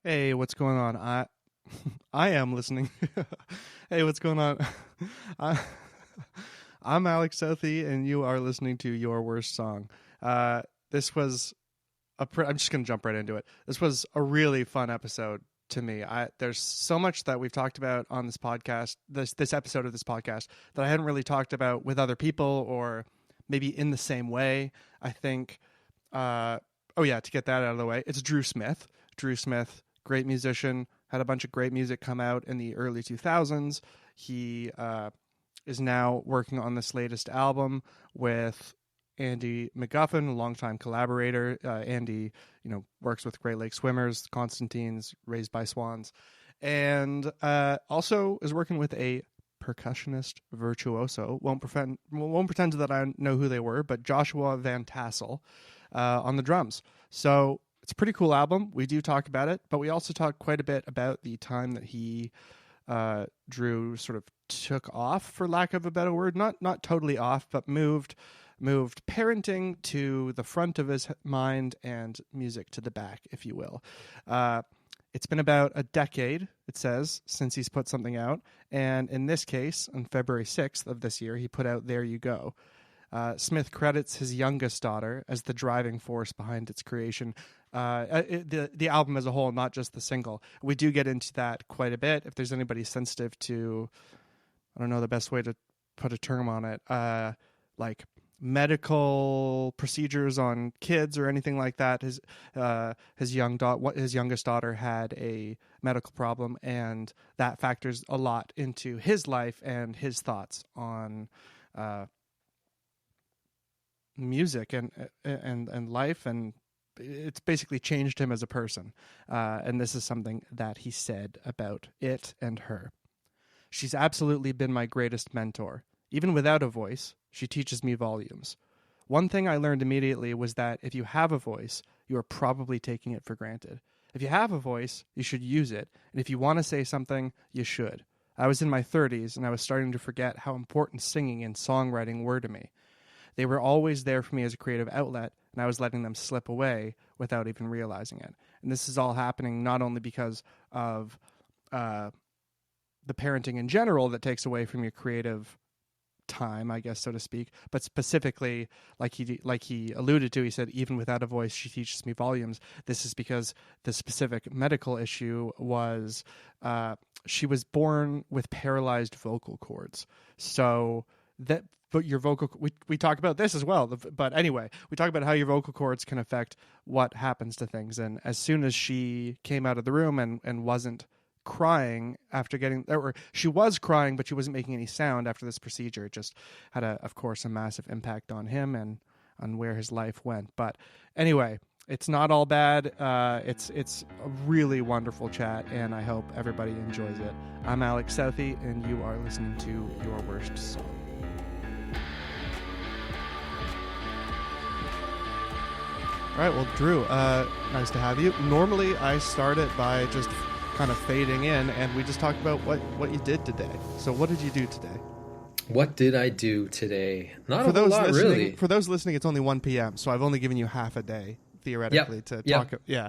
Hey, what's going on? I am listening. Hey, what's going on? I, I'm Alex Southey, and you are listening to Your Worst Song. This was I'm just gonna jump right into it. This was a really fun episode to me. There's so much that we've talked about on this podcast, this episode of this podcast, that I hadn't really talked about with other people, or maybe in the same way. I think. Oh yeah, to get that out of the way, it's Drew Smith. Drew Smith, great musician, had a bunch of great music come out in the early 2000s. He is now working on this latest album with Andy McGuffin, a longtime collaborator. Andy, works with Great Lakes Swimmers, Constantines, Raised by Swans, and also is working with a percussionist virtuoso. Won't pretend that I know who they were, but Joshua Van Tassel on the drums. So it's a pretty cool album. We do talk about it, but we also talk quite a bit about the time that he, Drew, sort of took off, for lack of a better word. Not totally off, but moved parenting to the front of his mind and music to the back, if you will. It's been about a decade, it says, since he's put something out. And in this case, on February 6th of this year, he put out There You Go. Smith credits his youngest daughter as the driving force behind its creation. The album as a whole, not just the single. We do get into that quite a bit. If there's anybody sensitive to, I don't know the best way to put a term on it, like medical procedures on kids or anything like that. His youngest daughter had a medical problem, and that factors a lot into his life and his thoughts on music and life, and it's basically changed him as a person. And this is something that he said about it and her. She's absolutely been my greatest mentor. Even without a voice, she teaches me volumes. One thing I learned immediately was that if you have a voice, you are probably taking it for granted. If you have a voice, you should use it. And if you want to say something, you should. I was in my 30s, and I was starting to forget how important singing and songwriting were to me. They were always there for me as a creative outlet, and I was letting them slip away without even realizing it. And this is all happening not only because of the parenting in general that takes away from your creative time, I guess, so to speak, but specifically, like he alluded to, he said, even without a voice, she teaches me volumes. This is because the specific medical issue was she was born with paralyzed vocal cords. So that... But your vocal, we talk about this as well. But anyway, we talk about how your vocal cords can affect what happens to things. And as soon as she came out of the room and wasn't crying after getting, or she was crying, but she wasn't making any sound after this procedure, it just had, of course, a massive impact on him and on where his life went. But anyway, it's not all bad. It's a really wonderful chat, and I hope everybody enjoys it. I'm Alex Southey, and you are listening to Your Worst Song. All right, well, Drew, nice to have you. Normally, I start it by just kind of fading in, and we just talk about what you did today. So what did you do today? What did I do today? Not a lot, really. For those listening, it's only 1 p.m., so I've only given you half a day, theoretically, to talk. Yeah.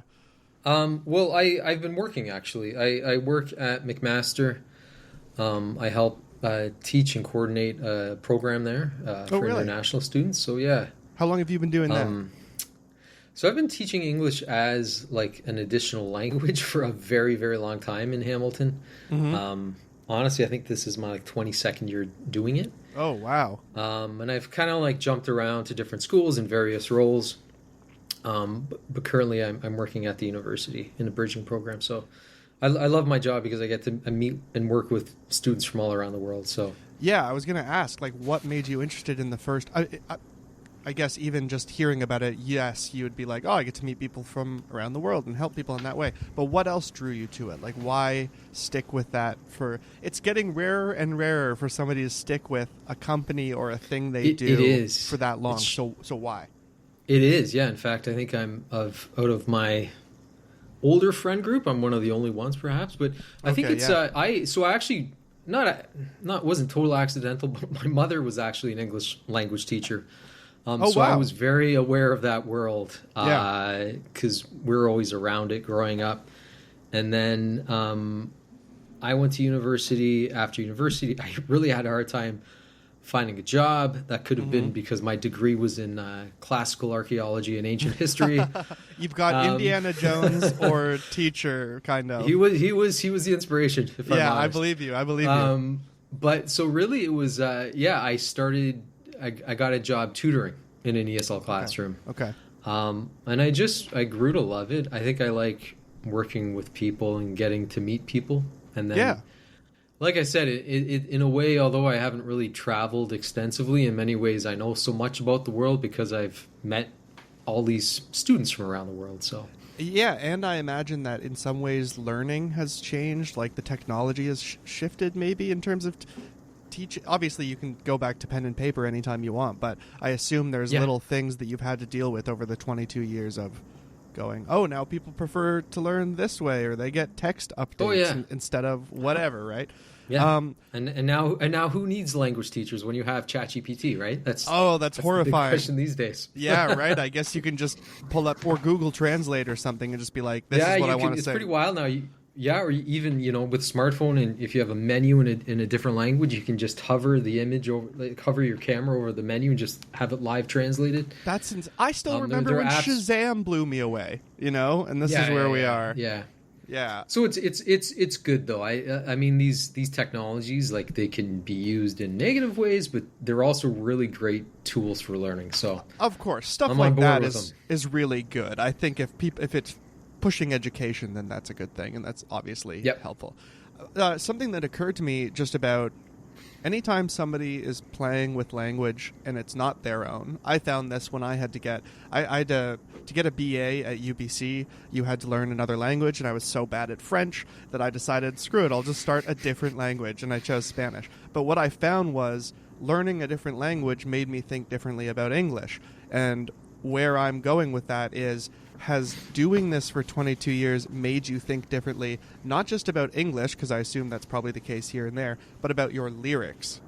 Well, I've been working, actually. I work at McMaster. I help teach and coordinate a program there for really? international students. So, yeah. How long have you been doing that? So I've been teaching English as like an additional language for a very, very long time in Hamilton. Mm-hmm. Honestly, I think this is my 22nd year doing it. Oh, wow. And I've kind of jumpt around to different schools in various roles. But currently I'm working at the university in a bridging program. So I love my job because I get to meet and work with students from all around the world. So yeah, I was going to ask, what made you interested in the first... I guess even just hearing about it, yes, you would be like, oh, I get to meet people from around the world and help people in that way. But what else drew you to it? Why stick with that? It's getting rarer and rarer for somebody to stick with a company or a thing they do for that long. So why? It is, yeah. In fact, I think I'm out of my older friend group, I'm one of the only ones, perhaps. But I think it's I actually wasn't total accidental, but my mother was actually an English language teacher. Wow. I was very aware of that world because we were always around it growing up. And then I went to university. After university, I really had a hard time finding a job. That could have been because my degree was in classical archaeology and ancient history. You've got Indiana Jones or teacher, kind of. He was the inspiration. If I'm honest. I believe you. But so really, it was I started. I got a job tutoring in an ESL classroom. Okay. And I grew to love it. I think I like working with people and getting to meet people. And then, like I said, it in a way, although I haven't really traveled extensively, in many ways I know so much about the world because I've met all these students from around the world. So yeah, and I imagine that in some ways learning has changed, like the technology has shifted maybe in terms of teaching. Obviously you can go back to pen and paper anytime you want, but I assume there's little things that you've had to deal with over the 22 years of going, oh, now people prefer to learn this way, or they get text updates instead of whatever, right? Yeah. And now who needs language teachers when you have ChatGPT, right? That's horrifying. The big question these days. Yeah, right. I guess you can just pull up or Google Translate or something and just be like, this is what I want to say. It's pretty wild now. Or even, with smartphone, and if you have a menu in a different language, you can just hover the image over, hover your camera over the menu and just have it live translated. I still remember when Shazam blew me away, and this is where we are. Yeah. So it's good though. I mean these technologies, like, they can be used in negative ways, but they're also really great tools for learning. So of course, stuff like that is really good. I think if it's pushing education, then that's a good thing, and that's obviously helpful. Something that occurred to me just about anytime somebody is playing with language and it's not their own. I found this when I had to get to get a BA at UBC, you had to learn another language, and I was so bad at French that I decided, screw it, I'll just start a different language, and I chose Spanish. But what I found was learning a different language made me think differently about English, and where I'm going with that is, has doing this for 22 years made you think differently, not just about English, because I assume that's probably the case here and there, but about your lyrics?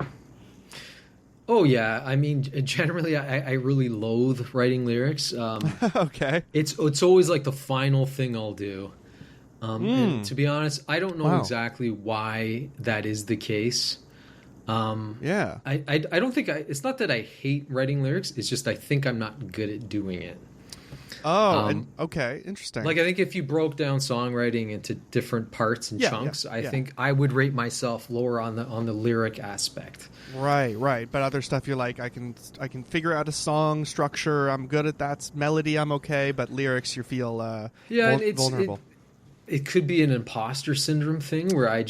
Oh, yeah. I mean, generally, I really loathe writing lyrics. Okay. It's always like the final thing I'll do. And to be honest, I don't know exactly why that is the case. I don't think it's not that I hate writing lyrics. It's just I think I'm not good at doing it. Okay, interesting. Like, I think if you broke down songwriting into different parts and chunks, I think I would rate myself lower on the lyric aspect. Right. But other stuff, you're like, I can figure out a song structure. I'm good at that. Melody, I'm okay. But lyrics, you feel vulnerable. It could be an imposter syndrome thing where I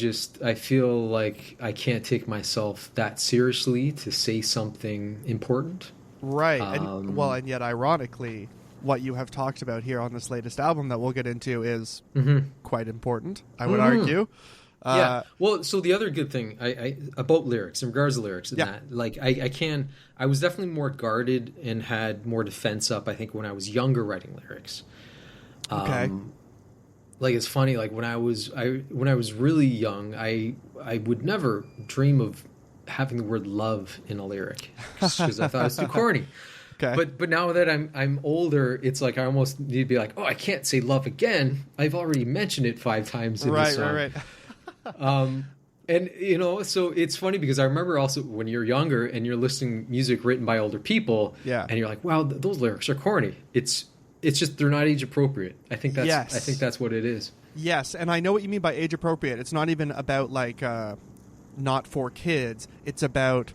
feel like I can't take myself that seriously to say something important. Right. And yet, ironically, what you have talked about here on this latest album that we'll get into is quite important, I would argue. Well, so the other good thing I about lyrics, in regards to lyrics, that, like, I was definitely more guarded and had more defense up, I think, when I was younger writing lyrics. Okay. Like, it's funny, like, when I was really young, I would never dream of having the word love in a lyric because I thought it was too corny. Okay. But now that I'm older, it's like I almost need to be like, oh, I can't say love again. I've already mentioned it 5 times in the song. Right. And, so it's funny because I remember also when you're younger and you're listening to music written by older people, and you're like, wow, those lyrics are corny. It's just they're not age appropriate. I think that's what it is. Yes, and I know what you mean by age appropriate. It's not even about like not for kids. It's about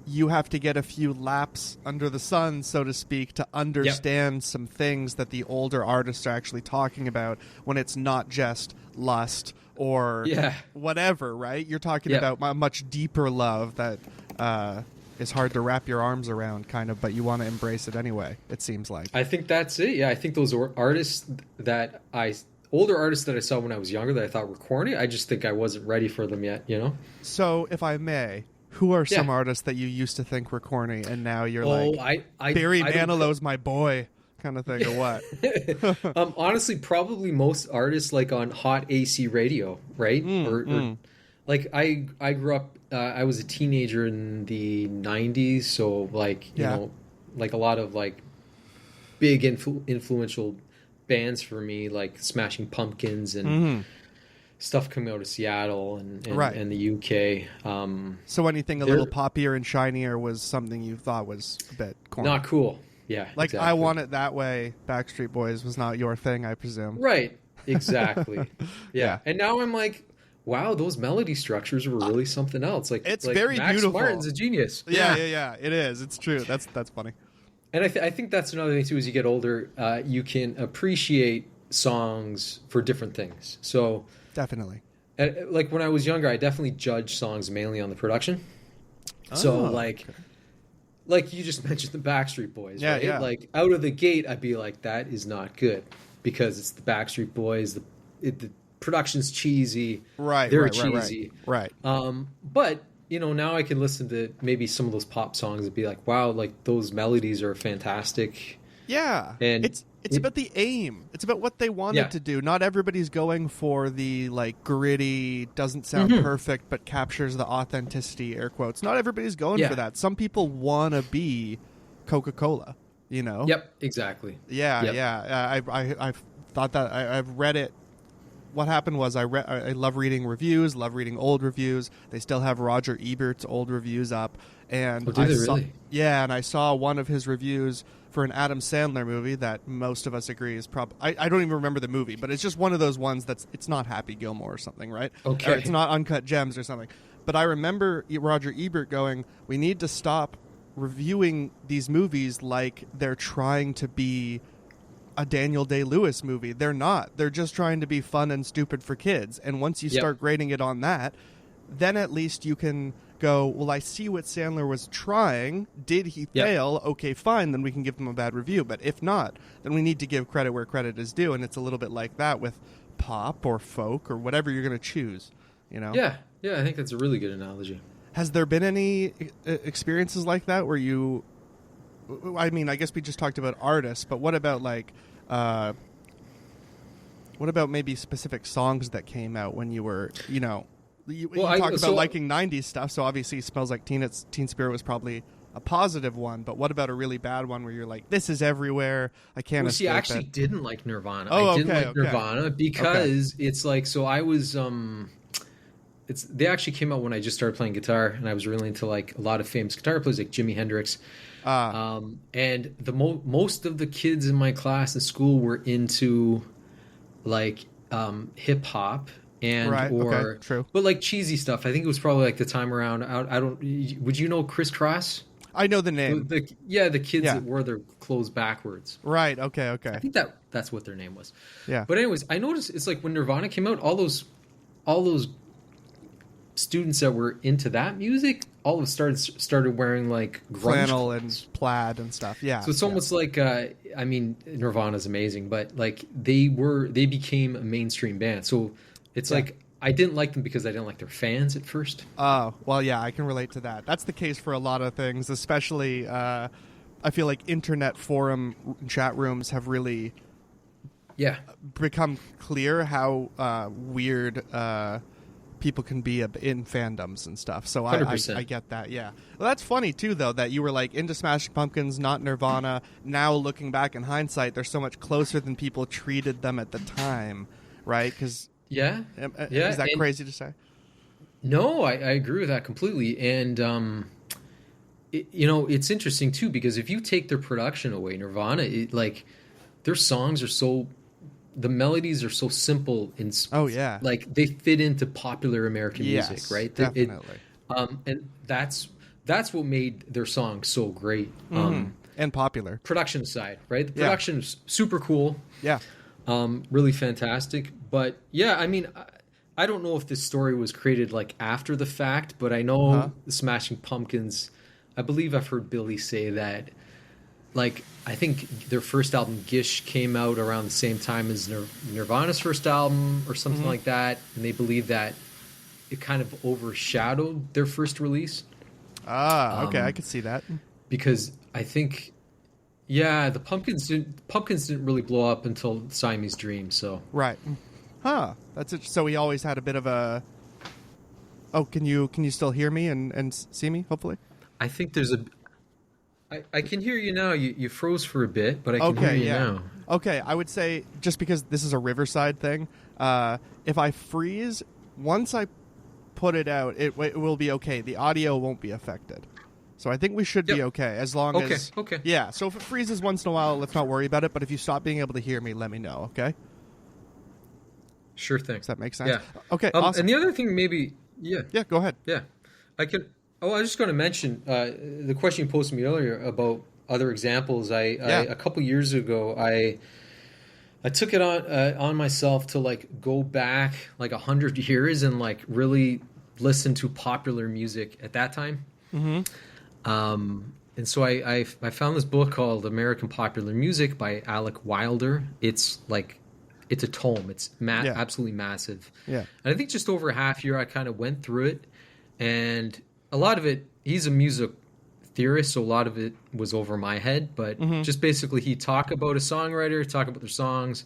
you have to get a few laps under the sun, so to speak, to understand some things that the older artists are actually talking about when it's not just lust or whatever, right? You're talking about a much deeper love that is hard to wrap your arms around, kind of, but you want to embrace it anyway, it seems like. I think that's it. Yeah, I think those older artists that I saw when I was younger that I thought were corny, I just think I wasn't ready for them yet, So, if I may, who are some artists that you used to think were corny and now you're Barry Manilow's my boy kind of thing, or what? Honestly, probably most artists, like on hot AC radio, right? Or like I grew up, I was a teenager in the 90s, so like, you know, like a lot of like big influential bands for me, like Smashing Pumpkins and stuff coming out of Seattle and the UK. So anything a little poppier and shinier was something you thought was a bit corny. Not cool. Yeah, like exactly. I Want It That Way, Backstreet Boys was not your thing, I presume. Right, exactly. Yeah. And now I'm like, wow, those melody structures were really something else. Like it's like very Max beautiful. Martin's a genius. Yeah. It is. It's true. That's funny. And I think that's another thing too. As you get older, you can appreciate songs for different things. So definitely, like when I was younger, I definitely judged songs mainly on the production. Like you just mentioned the Backstreet Boys, right? Yeah. Like out of the gate, I'd be like, that is not good because it's the Backstreet Boys. The production's cheesy. Right. They're cheesy. Right. But now I can listen to maybe some of those pop songs and be like, wow, like those melodies are fantastic. Yeah. And it's about the aim. It's about what they wanted to do. Not everybody's going for the like gritty, doesn't sound perfect, but captures the authenticity, air quotes. Not everybody's going for that. Some people want to be Coca-Cola, Yep, exactly. Yeah. I've thought that. I've read it. What happened was I love reading reviews, love reading old reviews. They still have Roger Ebert's old reviews up. And really? Yeah, and I saw one of his reviews for an Adam Sandler movie that most of us agree is I don't even remember the movie, but it's just one of those ones it's not Happy Gilmore or something, right? Okay. Or it's not Uncut Gems or something. But I remember Roger Ebert going, we need to stop reviewing these movies like they're trying to be a Daniel Day-Lewis movie. They're not. They're just trying to be fun and stupid for kids. And once you start grading it on that, then at least you can go, well, I see what Sandler was trying. Did he fail? Okay, fine. Then we can give him a bad review. But if not, then we need to give credit where credit is due. And it's a little bit like that with pop or folk or whatever you're going to choose, Yeah. I think that's a really good analogy. Has there been any experiences like that where you... I mean, I guess we just talked about artists, but what about what about maybe specific songs that came out when you were, you talked about liking 90s stuff, so obviously Smells Like Teen Spirit was probably a positive one, but what about a really bad one where you're like, this is everywhere, I can't escape I actually it. didn't like Nirvana. I didn't like Nirvana because it's like, so I was... they actually came out when I just started playing guitar, and I was really into like a lot of famous guitar players like Jimi Hendrix. And the most of the kids in my class in school were into like hip hop and true. But like cheesy stuff. I think it was probably like the time around. I don't. Would you know Criss Cross? I know the name. The kids that wore their clothes backwards. Right. Okay. I think that's what their name was. Yeah. But anyways, I noticed it's like when Nirvana came out, all those students that were into that music all of a started wearing like grunge flannel clothes. And plaid and stuff. Yeah. So it's almost like I mean, Nirvana's amazing, but like they became a mainstream band. So it's like I didn't like them because I didn't like their fans at first. Oh, well, yeah, I can relate to that. That's the case for a lot of things, especially I feel like internet forum chat rooms have really become clear how weird people can be in fandoms and stuff. So I get that, yeah. Well, that's funny, too, though, that you were like into Smashing Pumpkins, not Nirvana. Now, looking back in hindsight, they're so much closer than people treated them at the time, right? Because... Yeah. Is that crazy to say? No, I agree with that completely. And, it's interesting, too, because if you take their production away, Nirvana, their songs are the melodies are so simple. Like, they fit into popular American music, right? Definitely. And that's what made their songs so great. And popular. Production aside, right? The production is super cool. Yeah. Really fantastic. But yeah, I mean, I don't know if this story was created like after the fact, but I know the Smashing Pumpkins, I believe I've heard Billy say that, like, I think their first album, Gish, came out around the same time as Nirvana's first album or something like that. And they believe that it kind of overshadowed their first release. Okay, I could see that. Because I think... Yeah, the Pumpkins didn't really blow up until Siamese Dream, so... Right. Huh. That's it. So he always had a bit of a... Oh, can you still hear me and see me, hopefully? I think there's a... I can hear you now. You froze for a bit, but I can hear you now. Okay, I would say, just because this is a Riverside thing, if I freeze, once I put it out, it will be okay. The audio won't be affected. So I think we should be okay, as long as... Okay. Yeah, so if it freezes once in a while, let's not worry about it. But if you stop being able to hear me, let me know, okay? Sure thing. Does that make sense? Yeah. Okay, awesome. And the other thing maybe... Yeah. Yeah, go ahead. Yeah. I was just going to mention the question you posed to me earlier about other examples. A couple years ago, I took it on myself to like go back like 100 years and like really listen to popular music at that time. Mm-hmm. And so I found this book called American Popular Music by Alec Wilder. It's a tome. It's absolutely massive. Yeah. And I think just over a half year, I kind of went through it, and a lot of it, he's a music theorist, so a lot of it was over my head, but just basically he talk about a songwriter, talk about their songs.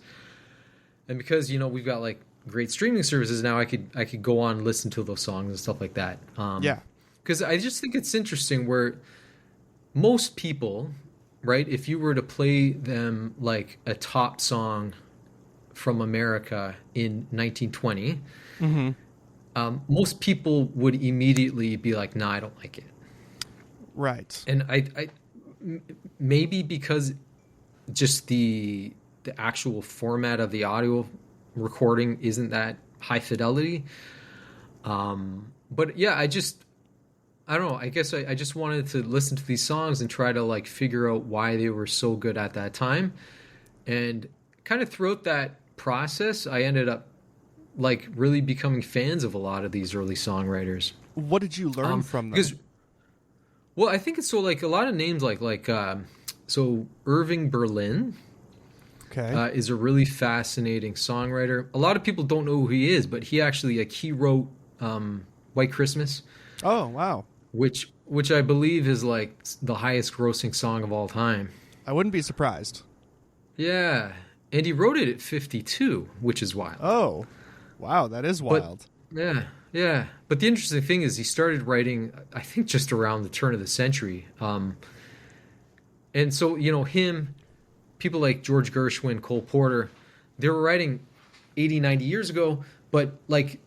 And because, we've got like great streaming services now, I could go on and listen to those songs and stuff like that. Because I just think it's interesting where most people, right, if you were to play them like a top song from America in 1920, most people would immediately be like, "Nah, I don't like it." Right. And I maybe because just the actual format of the audio recording isn't that high fidelity. But yeah, I don't know. I guess I just wanted to listen to these songs and try to like figure out why they were so good at that time. And kind of throughout that process, I ended up like really becoming fans of a lot of these early songwriters. What did you learn from them? Because, well, I think it's so like a lot of names so Irving Berlin is a really fascinating songwriter. A lot of people don't know who he is, but he actually he wrote White Christmas. Oh, wow. Which I believe is like the highest grossing song of all time. I wouldn't be surprised. Yeah. And he wrote it at 52, which is wild. Oh, wow. That is wild. But, yeah. But the interesting thing is he started writing, I think, just around the turn of the century. And so, him, people like George Gershwin, Cole Porter, they were writing 80, 90 years ago, but like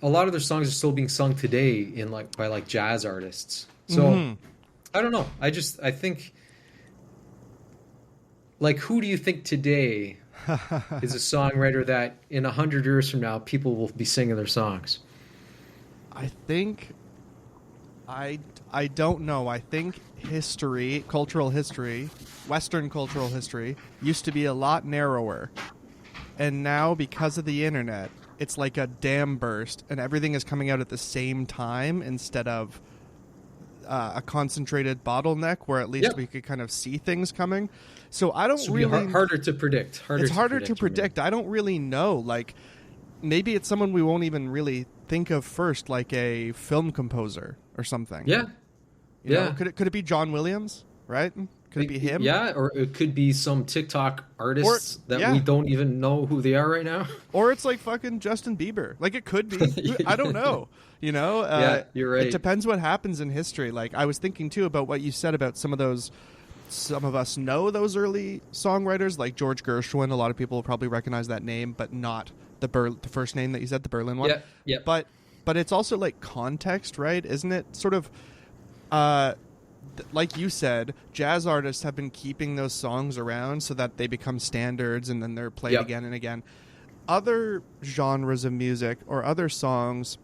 a lot of their songs are still being sung today by like jazz artists. So I don't know. I think, like, who do you think today is a songwriter that in 100 years from now people will be singing their songs? I think I don't know. I think cultural history, Western cultural history used to be a lot narrower. And now because of the internet, it's like a dam burst and everything is coming out at the same time instead of a concentrated bottleneck where at least we could kind of see things coming. So I don't really... harder to predict. It's harder to predict. I don't really know. Like, maybe it's someone we won't even really think of first, like a film composer or something. Yeah. You know, could it be John Williams, right? Could it be him? Yeah, or it could be some TikTok artists that we don't even know who they are right now. Or it's like fucking Justin Bieber. Like, it could be. I don't know. Yeah, you're right. It depends what happens in history. Like, I was thinking, too, about what you said about some of us know those early songwriters, like George Gershwin. A lot of people will probably recognize that name, but not the first name that you said, the Berlin one. Yeah. But it's also like context, right? Isn't it sort of... like you said, jazz artists have been keeping those songs around so that they become standards and then they're played again and again. Other genres of music or other songs,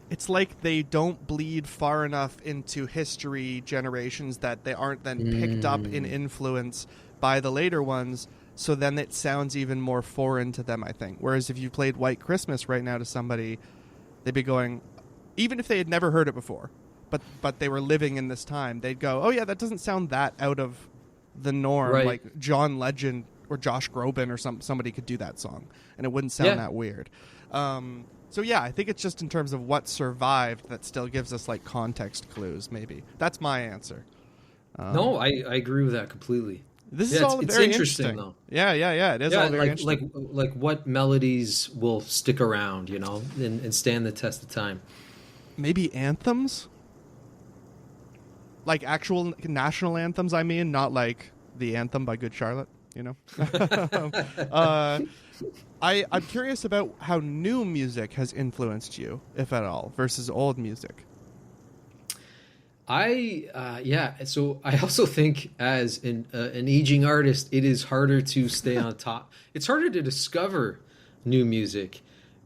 it's like they don't bleed far enough into history generations that they aren't then picked up in influence by the later ones, so then it sounds even more foreign to them, I think. Whereas if you played White Christmas right now to somebody, they'd be going, even if they had never heard it before, but they were living in this time, they'd go, oh yeah, that doesn't sound that out of the norm. Right. Like John Legend or Josh Groban or somebody could do that song and it wouldn't sound that weird. So yeah, I think it's just in terms of what survived that still gives us like context clues. Maybe that's my answer. No, I agree with that completely. This is all it's very interesting though. Yeah. It is all very interesting. Like what melodies will stick around, and stand the test of time. Maybe anthems. Like actual national anthems, I mean, not like the Anthem by Good Charlotte. you know. uh, I'm curious about how new music has influenced you, if at all, versus old music. So I also think as an aging artist, it is harder to stay on top. It's harder to discover new music,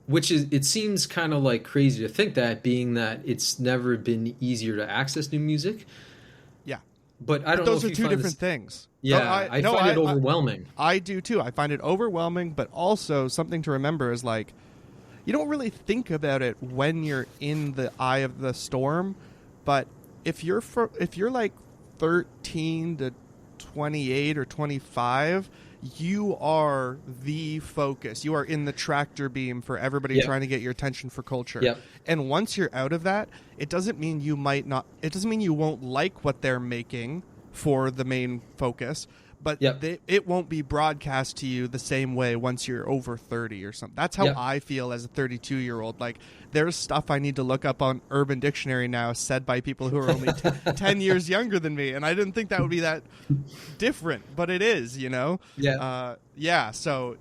which is, it seems kind of like crazy to think that, being that it's never been easier to access new music. Yeah. But I don't know those if are you two find different this, things. yeah, I find it overwhelming. I do too. I find it overwhelming, but also something to remember is like, you don't really think about it when you're in the eye of the storm, but if you're like 13 to 28 or 25, you are the focus. You are in the tractor beam for everybody trying to get your attention for culture. Yep. And once you're out of that, it doesn't mean you won't like what they're making for the main focus, but it won't be broadcast to you the same way once you're over 30 or something. That's how I feel as a 32-year-old. Like, there's stuff I need to look up on Urban Dictionary now said by people who are only 10 years younger than me, and I didn't think that would be that different, but it is, you know? Yeah. So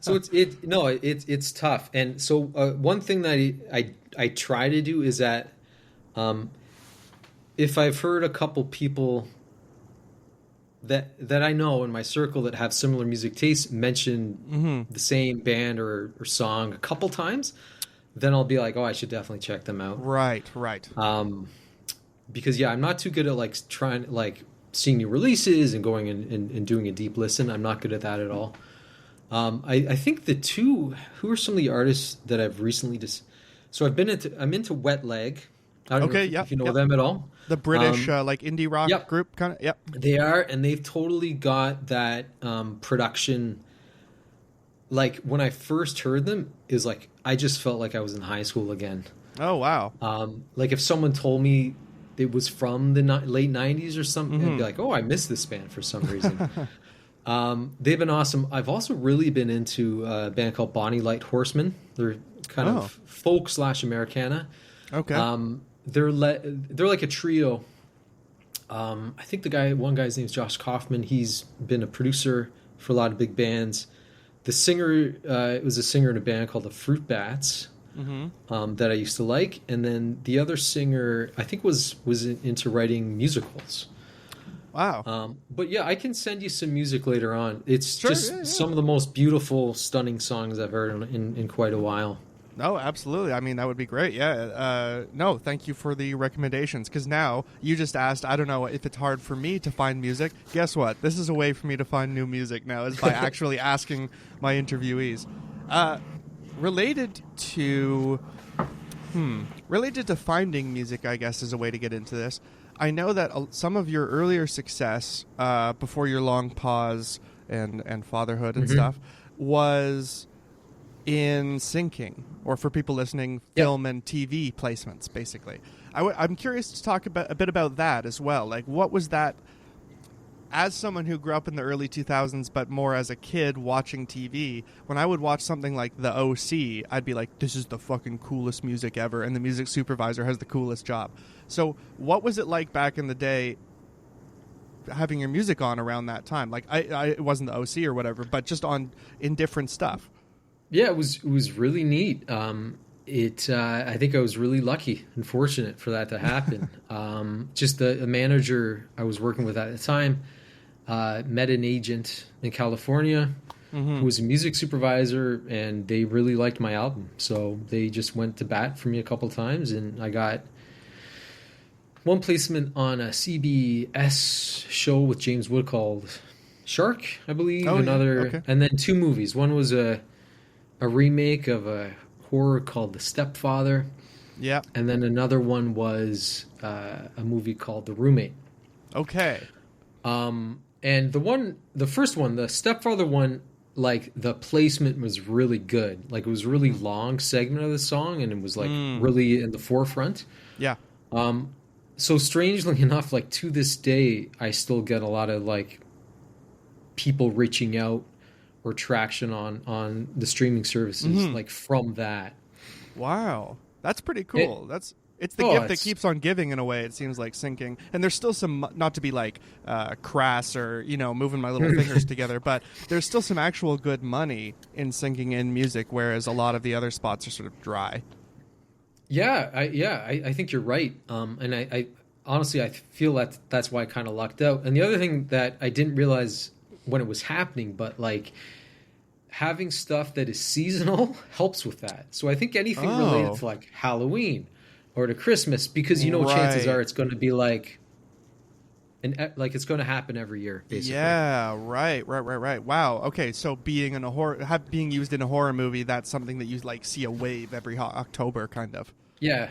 So it's tough. And so one thing that I try to do is that if I've heard a couple people that I know in my circle that have similar music tastes mention the same band or song a couple times, then I'll be like, oh, I should definitely check them out. Right. Because I'm not too good at like trying, like seeing new releases and going and doing a deep listen. I'm not good at that at all. I think who are some of the artists that I've recently so I'm into Wet Leg. I don't know if you know them at all. The British like indie rock group kind of. Yep. They are, and they've totally got that production. Like when I first heard them, is like I just felt like I was in high school again. Oh wow! Like if someone told me it was from the late '90s or something, I'd be like, oh, I miss this band for some reason. They've been awesome. I've also really been into a band called Bonnie Light Horseman. They're kind of folk / Americana. Okay. They're like a trio. I think one guy's name is Josh Kaufman. He's been a producer for a lot of big bands. The singer was a singer in a band called the Fruit Bats that I used to like, and then the other singer I think was into writing musicals. Wow. But yeah, I can send you some music later on. It's some of the most beautiful, stunning songs I've heard in quite a while. No, absolutely. I mean, that would be great. Yeah. No, thank you for the recommendations. Because now you just asked, I don't know if it's hard for me to find music. Guess what? This is a way for me to find new music now, is by actually asking my interviewees. Related to finding music, I guess, is a way to get into this. I know that some of your earlier success before your long pause and fatherhood and stuff was in syncing, or for people listening, film and TV placements, basically. I'm curious to talk a bit about that as well. Like, what was that, as someone who grew up in the early 2000s, but more as a kid watching TV, when I would watch something like The OC, I'd be like, this is the fucking coolest music ever, and the music supervisor has the coolest job. So what was it like back in the day having your music on around that time? Like, it wasn't The OC or whatever, but just in different stuff. Yeah, it was really neat. I think I was really lucky and fortunate for that to happen. Just the manager I was working with at the time met an agent in California who was a music supervisor, and they really liked my album. So they just went to bat for me a couple times, and I got one placement on a CBS show with James Wood called Shark, I believe. And then 2 movies. One was a remake of a horror called The Stepfather. Yeah. And then another one was a movie called The Roommate. Okay. And the first one, the Stepfather one, like the placement was really good. Like it was a really long segment of the song, and it was like really in the forefront. Yeah. So strangely enough, like to this day, I still get a lot of like people reaching out or traction on the streaming services like from that. Wow, that's pretty cool. It's the gift that keeps on giving in a way, it seems like, syncing. And there's still some, not to be like crass or, moving my little fingers together, but there's still some actual good money in syncing in music, whereas a lot of the other spots are sort of dry. Yeah, I think you're right. And I honestly, I feel that that's why I kind of lucked out. And the other thing that I didn't realize when it was happening, but like having stuff that is seasonal helps with that. So I think anything related to like Halloween or to Christmas, because chances are it's going to be like it's going to happen every year, basically. Yeah, right. Wow. Okay, so being used in a horror movie, that's something that you like see a wave every October, kind of. Yeah.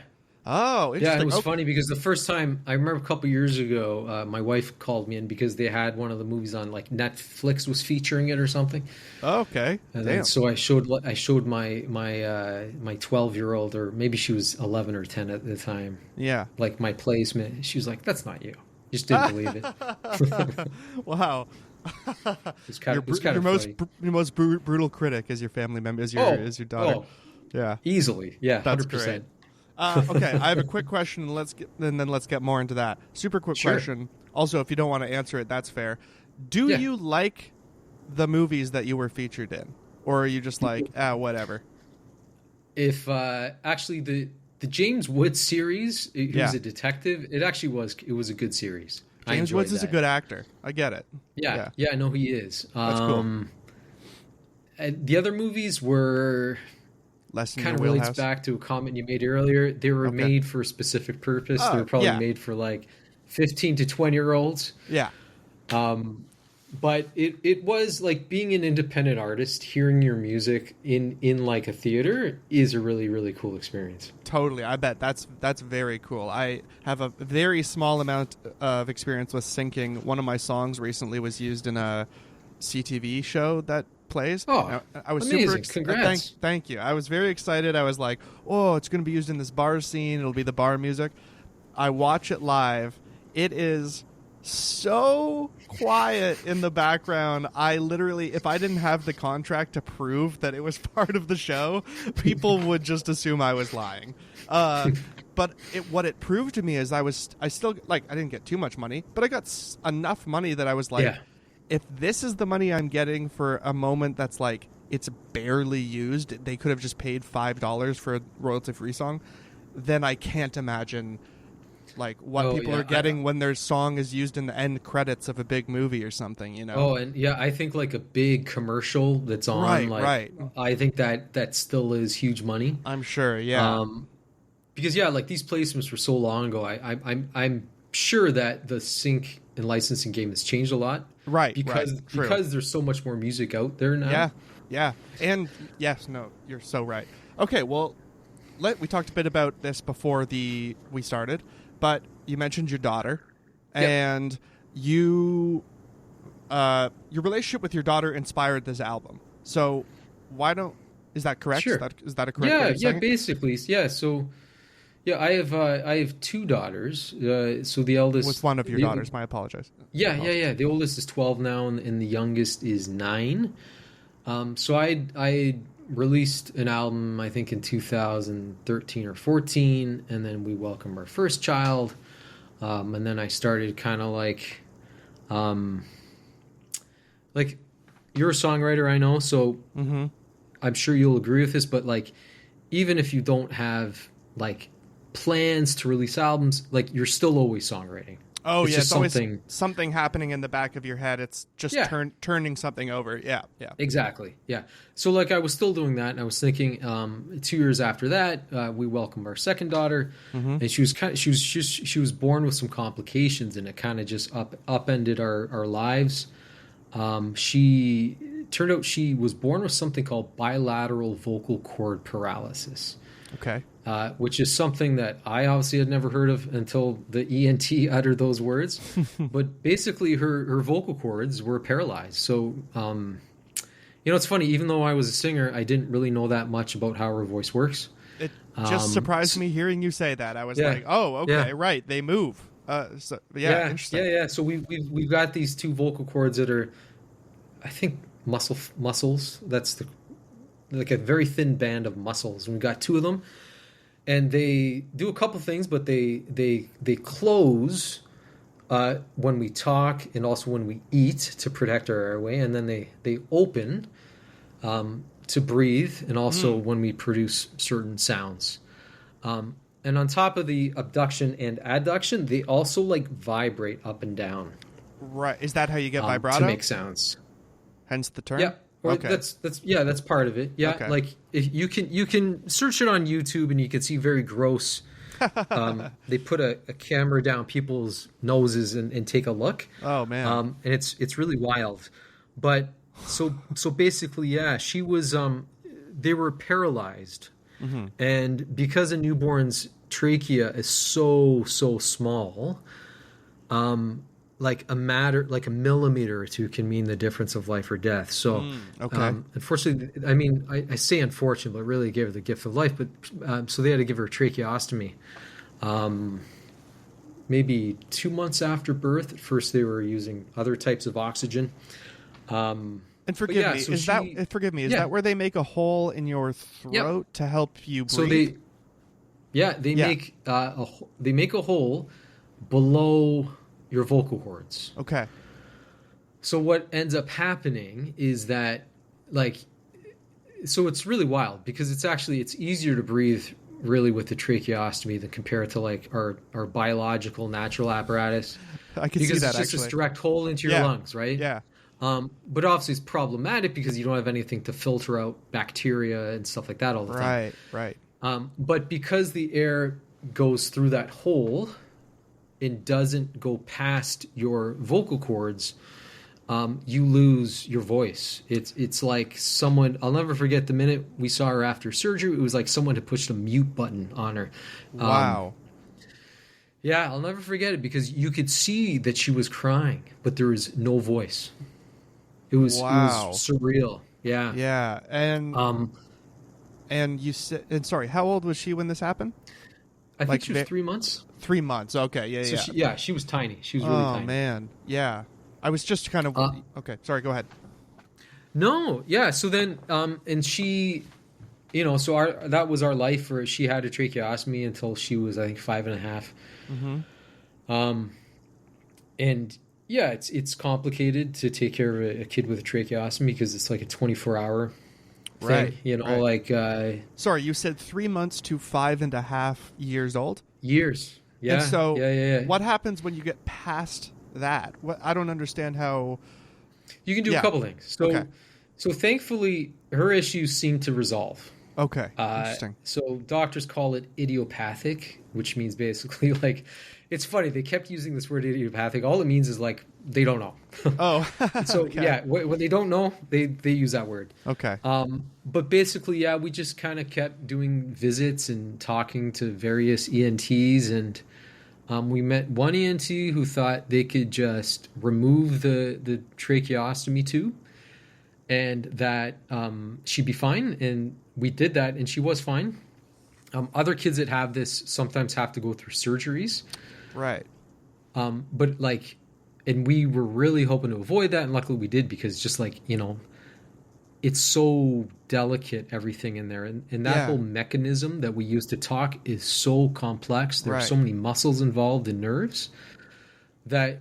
Oh, interesting. Yeah, it was funny because the first time, I remember a couple years ago, my wife called me in because they had one of the movies on, like Netflix was featuring it or something. Okay. And then, so I showed my 12-year-old, or maybe she was 11 or 10 at the time. Yeah. Like my placement. She was like, "That's not you." Just didn't believe it. Wow. Your most brutal critic is your family member, is your daughter. Oh, yeah. Easily. Yeah, that's 100%. Great. Okay, I have a quick question, and then let's get more into that. Super quick question. Also, if you don't want to answer it, that's fair. Do you like the movies that you were featured in, or are you just like, whatever? If actually the James Woods series, who's a detective, it was a good series. James Woods is a good actor. I get it. Yeah, I know he is. That's cool. And the other movies were kind of relates back to a comment you made earlier. They were made for a specific purpose. They were probably made for like 15 to 20-year-olds. Yeah. But it was like being an independent artist, hearing your music in like a theater is a really, really cool experience. Totally. I bet that's very cool. I have a very small amount of experience with syncing. One of my songs recently was used in a CTV show that plays. Oh, I was amazing. Congrats. Thank you. I was very excited. I was like, it's going to be used in this bar scene. It'll be the bar music. I watch it live. It is so quiet in the background. I literally, if I didn't have the contract to prove that it was part of the show, people would just assume I was lying. But what it proved to me is I still, like, I didn't get too much money, but I got enough money that I was like, if this is the money I'm getting for a moment that's like, it's barely used, they could have just paid $5 for a royalty-free song, then I can't imagine like what people are getting when their song is used in the end credits of a big movie or something, Oh, and I think like a big commercial that's on, right. I think that still is huge money. I'm sure, yeah. Because like these placements were so long ago, I'm sure that the sync and licensing game has changed a lot. Right, because there's so much more music out there now. Yeah. And yes, no, you're so right. Okay, well, we talked a bit about this before we started, but you mentioned your daughter, and your relationship with your daughter inspired this album. So is that correct? Sure. Is that a correct way of saying it? Basically, yeah. So, I have two daughters. So the eldest... What's one of your daughters? I apologize. Yeah. The oldest is 12 now, and the youngest is 9. So I released an album, I think, in 2013 or 14, and then we welcomed our first child. And then I started kind of like you're a songwriter, I know, so I'm sure you'll agree with this, but like, even if you don't have like plans to release albums, like you're still always songwriting. Oh, it's just always something happening in the back of your head. It's just turning something over. Yeah. Exactly. Yeah. So like I was still doing that, and I was thinking 2 years after that, we welcomed our second daughter, and she was born with some complications, and it kind of just upended our lives. She turned out she was born with something called bilateral vocal cord paralysis. Okay. Which is something that I obviously had never heard of until the ENT uttered those words. But basically her vocal cords were paralyzed. So, it's funny, even though I was a singer, I didn't really know that much about how her voice works. It just surprised me hearing you say that. I was like, oh, okay, right, they move. Interesting. Yeah. So we've got these two vocal cords that are, I think, muscles. That's like a very thin band of muscles. And we've got two of them. and they do a couple things, but they close when we talk and also when we eat to protect our airway, and then they open to breathe, and also when we produce certain sounds. And on top of the abduction and adduction, they also like vibrate up and down. Right. Is that how you get vibrato? To make sounds. Hence the term? Yeah. Or okay. That's part of it. Yeah. Okay. Like if you can search it on YouTube and you can see very gross. They put a camera down people's noses and take a look. Oh man. And it's really wild. But so basically, yeah, she was they were paralyzed. Mm-hmm. And because a newborn's trachea is so small, like a millimeter or two can mean the difference of life or death. So, unfortunately, I mean, I say unfortunately, but really gave her the gift of life. But so they had to give her a tracheostomy. Maybe 2 months after birth. At first, they were using other types of oxygen. And forgive me, is that where they make a hole in your throat to help you breathe? So they make a hole below your vocal cords. Okay. So what ends up happening is that, so it's really wild because it's easier to breathe really with the tracheostomy than compared to like our biological natural apparatus. I can see that because actually. it's just a direct hole into your lungs, right? Yeah. But obviously it's problematic because you don't have anything to filter out bacteria and stuff like that all the time. Right. But because the air goes through that hole and doesn't go past your vocal cords, you lose your voice. It's like someone, I'll never forget the minute we saw her after surgery. It was like someone had pushed a mute button on her. Wow. Yeah, I'll never forget it because you could see that she was crying, but there was no voice. It was surreal. Yeah. Yeah. And you said, and sorry, how old was she when this happened? I think she was 3 months. 3 months. Okay. Yeah. She was tiny. She was really tiny. Oh man. Yeah. I was just kind of, okay. Sorry. Go ahead. No. Yeah. So then, and she, so that was our life for, she had a tracheostomy until she was, I think, 5.5. Mm-hmm. And yeah, it's complicated to take care of a kid with a tracheostomy because it's like a 24-hour thing, right. Sorry, you said 3 months to 5.5 years old? Years. Yeah. And so yeah. What happens when you get past that? I don't understand how... You can do a couple things. So thankfully, her issues seem to resolve. Okay, interesting. So doctors call it idiopathic, which means basically like, it's funny, they kept using this word idiopathic. All it means is like, they don't know. Oh. So okay. yeah, when they don't know, they use that word. Okay. But basically, yeah, we just kind of kept doing visits and talking to various ENTs, and we met one ENT who thought they could just remove the tracheostomy tube and that she'd be fine, and we did that, and she was fine. Other kids that have this sometimes have to go through surgeries. Right. But like, and we were really hoping to avoid that, and luckily we did because just like, it's so delicate, everything in there. And that whole mechanism that we use to talk is so complex. There are so many muscles involved and nerves that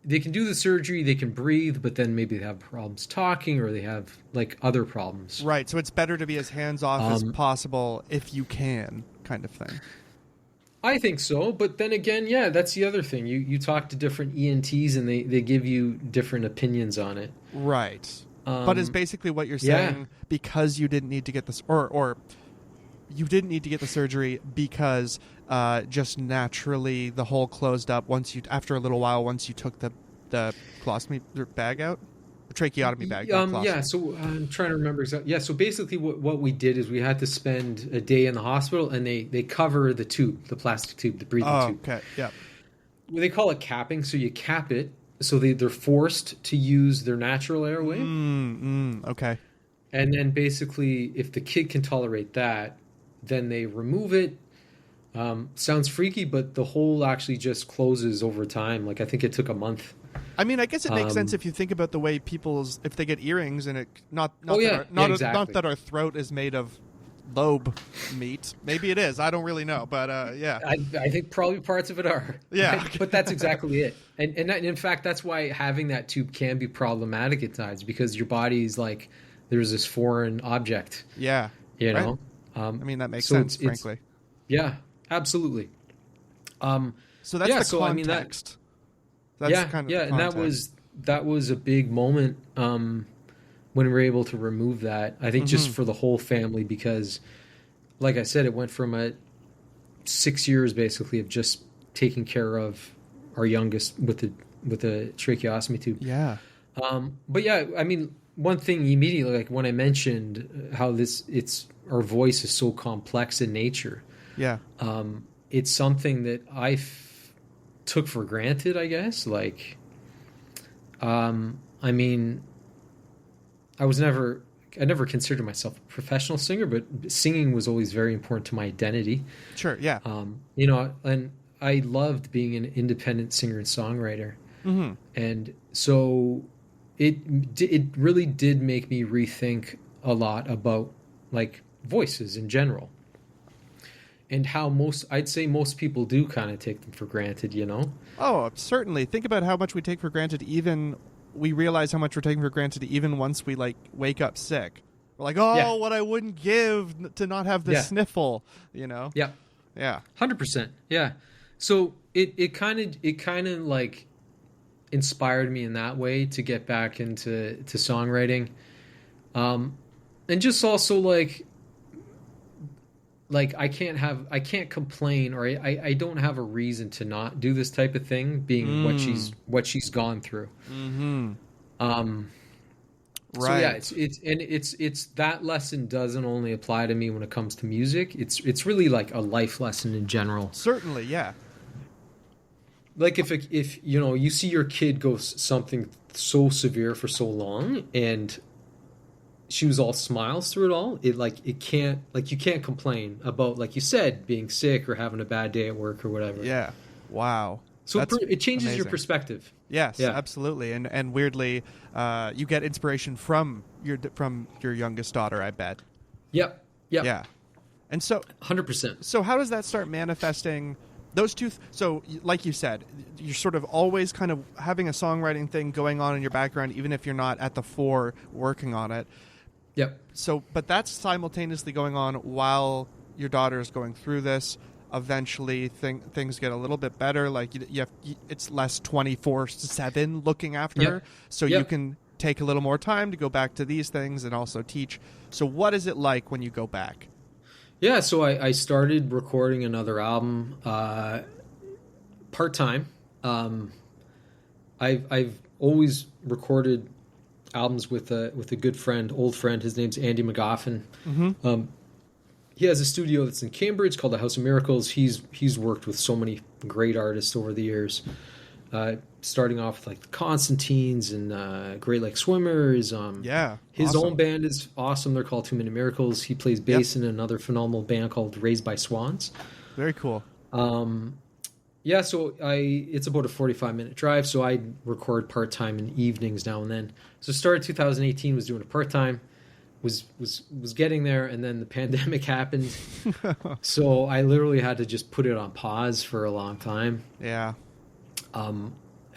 they can do the surgery, they can breathe, but then maybe they have problems talking or they have like other problems. Right. So it's better to be as hands-off as possible if you can, kind of thing. I think so. But then again, yeah, that's the other thing. You talk to different ENTs and they give you different opinions on it. Right. But is basically what you're saying because you didn't need to get this, or you didn't need to get the surgery because just naturally the hole closed up after a little while once you took the colostomy bag out, the tracheotomy bag. Yeah. So I'm trying to remember exactly. Yeah. So basically, what we did is we had to spend a day in the hospital, and they cover the tube, the plastic tube, the breathing tube. Okay. Yeah. Well, they call it capping. So you cap it. So they're forced to use their natural airway. Okay. And then basically, if the kid can tolerate that, then they remove it. Sounds freaky, but the hole actually just closes over time. Like I think it took a month. I mean, I guess it makes sense if you think about the way if they get earrings and not that our throat is made of lobe meat. Maybe it is. I don't really know, but yeah. I think probably parts of it are. Yeah. But that's exactly it. And in fact, that's why having that tube can be problematic at times, because your body's like, there's this foreign object. Yeah. You know? Right. I mean, that makes sense, frankly. Yeah, absolutely. So that's the context. That's kind of the context. And that was a big moment when we were able to remove that. I think just for the whole family, because, like I said, it went from 6 years basically of just taking care of our youngest with the tracheostomy tube. Yeah. But yeah, I mean, one thing immediately, like when I mentioned how our voice is so complex in nature. Yeah. It's something that I took for granted, I guess. Like, I mean, I never considered myself a professional singer, but singing was always very important to my identity. Sure, yeah. You know, and I loved being an independent singer and songwriter. Mm-hmm. And so it really did make me rethink a lot about like voices in general. And how I'd say most people do kind of take them for granted, you know? Oh, certainly. Think about how much we take for granted. We realize how much we're taking for granted even once we like wake up sick. We're like, what I wouldn't give to not have the sniffle, you know? Yeah. Yeah. 100%. Yeah. So it kind of like inspired me in that way to get back into songwriting. And just also like I can't complain, or I don't have a reason to not do this type of thing, being what she's gone through. Mm-hmm. Right. So yeah, it's that lesson doesn't only apply to me when it comes to music. It's really like a life lesson in general. Certainly, yeah. Like if you know, you see your kid go something so severe for so long, and she was all smiles through it all. You can't complain about, like you said, being sick or having a bad day at work or whatever. Yeah. Wow. So it changes amazing. Your perspective. Yes, yeah. Absolutely. And weirdly, you get inspiration from your youngest daughter, I bet. Yep. Yeah. And so 100%. So how does that start manifesting those two? So like you said, you're sort of always kind of having a songwriting thing going on in your background, even if you're not at the fore working on it. Yep. So, but that's simultaneously going on while your daughter is going through this. Eventually, things get a little bit better. Like it's less 24/7 looking after her, so you can take a little more time to go back to these things and also teach. So, what is it like when you go back? Yeah, so I started recording another album part time. I've always recorded albums with a good friend, old friend. His name's Andy McGoffin. Mm-hmm. He has a studio that's in Cambridge called the House of Miracles. He's worked with so many great artists over the years, starting off with like the Constantines and Great Lake Swimmers. His own band is awesome. They're called 2 Minute Miracles. He plays bass in another phenomenal band called Raised by Swans. Very cool. Yeah, so it's about a 45-minute drive, so I record part-time in evenings now and then. So started 2018, was doing it part-time, was getting there, and then the pandemic happened. So I literally had to just put it on pause for a long time. Yeah.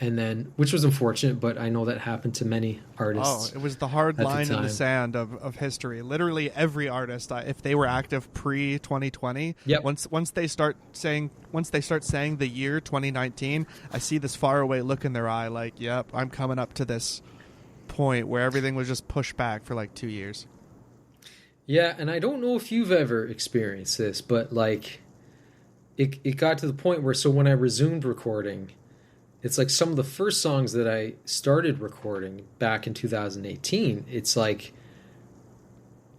And then, which was unfortunate, but I know that happened to many artists. Oh, it was the hard line in the sand of history. Literally every artist, if they were active pre-2020, once they start saying the year 2019, I see this faraway look in their eye, like, yep, I'm coming up to this point where everything was just pushed back for like 2 years. Yeah, and I don't know if you've ever experienced this, but like, it got to the point where, so when I resumed recording, it's like some of the first songs that I started recording back in 2018, it's like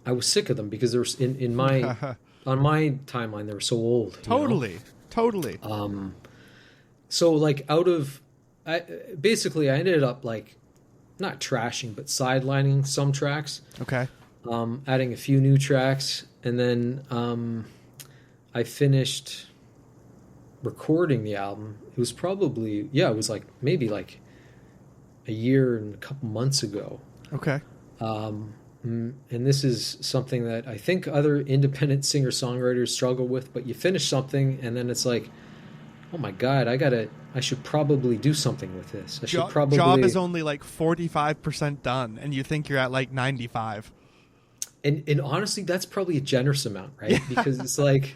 I was sick of them because there was in my on my timeline they were so old. Totally. So like I ended up like not trashing but sidelining some tracks. Okay. Adding a few new tracks, and then I finished recording the album. It was probably it was like maybe like a year and a couple months ago. Okay. And and this is something that I think other independent singer-songwriters struggle with, but you finish something and then it's like, oh my God, I should probably do something with this. I should probably... Job is only like 45% done, and you think you're at like 95. And honestly, that's probably a generous amount, right? Because it's like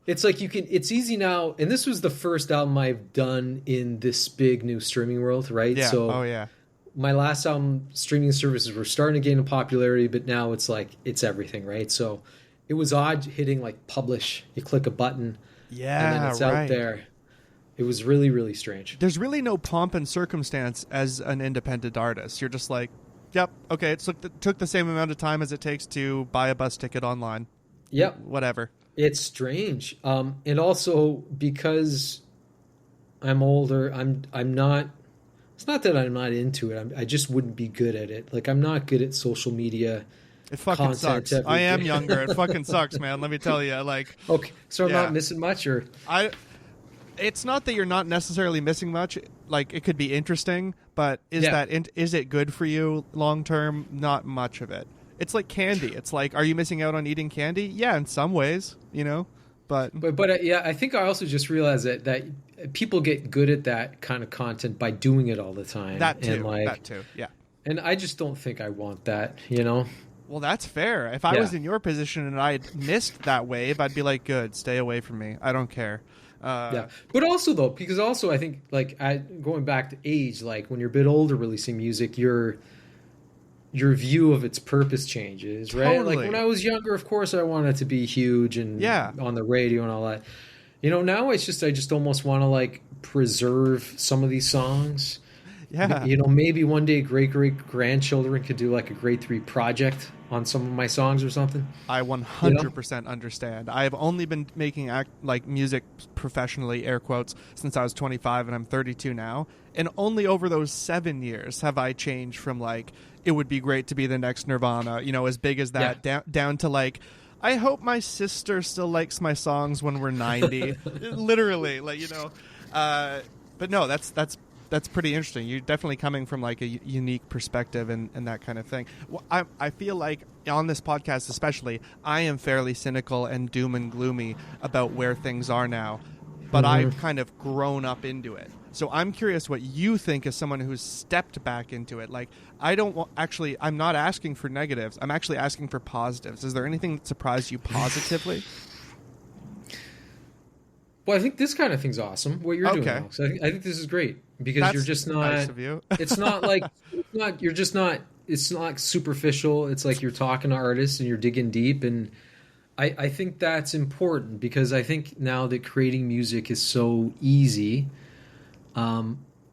it's easy now. And this was the first album I've done in this big new streaming world, right? Yeah. So oh yeah. My last album, streaming services were starting to gain in popularity, but now it's like it's everything, right? So it was odd hitting like publish. You click a button, and then it's out there. It was really, really strange. There's really no pomp and circumstance as an independent artist. You're just like, yep, okay, it took the same amount of time as it takes to buy a bus ticket online. Yep. Whatever. It's strange. And also because I'm older, I'm not... It's not that I'm not into it. I just wouldn't be good at it. Like, I'm not good at social media. It fucking sucks. I am younger. It fucking sucks, man. Let me tell you. Like, okay, so I'm not missing much, or... It's not that you're not necessarily missing much. Like, it could be interesting, but is it good for you long term? Not much of it. It's like candy. It's like, are you missing out on eating candy? Yeah, in some ways, But yeah, I think I also just realized that people get good at that kind of content by doing it all the time. That too. Yeah. And I just don't think I want that. Well, that's fair. If I was in your position and I missed that wave, I'd be like, good, stay away from me. I don't care. But also though, because also I think like going back to age, like when you're a bit older releasing music, your view of its purpose changes, right? Totally. Like when I was younger, of course I wanted it to be huge and on the radio and all that. Now it's just I just almost want to like preserve some of these songs. Yeah. Maybe one day great grandchildren could do like a grade 3 project on some of my songs or something. I 100% understand. I've only been making music professionally, air quotes, since I was 25 and I'm 32 now. And only over those 7 years have I changed from like, it would be great to be the next Nirvana, as big as that, down to like, I hope my sister still likes my songs when we're 90. Literally, but no, that's pretty interesting. You're definitely coming from like a unique perspective and that kind of thing. Well, I feel like on this podcast especially, I am fairly cynical and doom and gloomy about where things are now, but I've kind of grown up into it. So I'm curious what you think as someone who's stepped back into it. Like, I'm not asking for negatives. I'm actually asking for positives. Is there anything that surprised you positively? Well, I think this kind of thing's awesome. What you're doing, Alex. I think this is great because you're just not. Nice of you. It's not like you're just not. It's not like superficial. It's like you're talking to artists and you're digging deep, and I think that's important because I think now that creating music is so easy,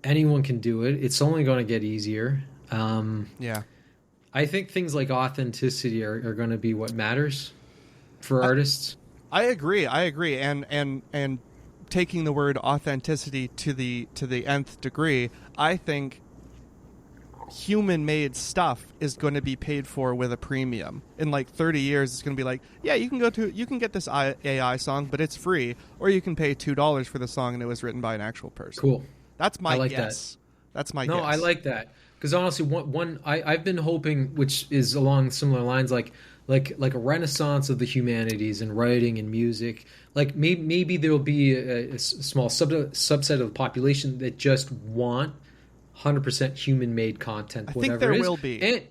anyone can do it. It's only going to get easier. I think things like authenticity are going to be what matters for artists. I agree, and taking the word authenticity to the nth degree, I think human-made stuff is going to be paid for with a premium. In like 30 years, it's going to be like, yeah, you can get this AI song, but it's free, or you can pay $2 for the song and it was written by an actual person. Cool. That's my guess. That's my guess. No, I like that because honestly, I've been hoping, which is along similar lines, like a renaissance of the humanities and writing and music. Like maybe there will be a small subset of the population that just want 100% human-made content. I think there will be,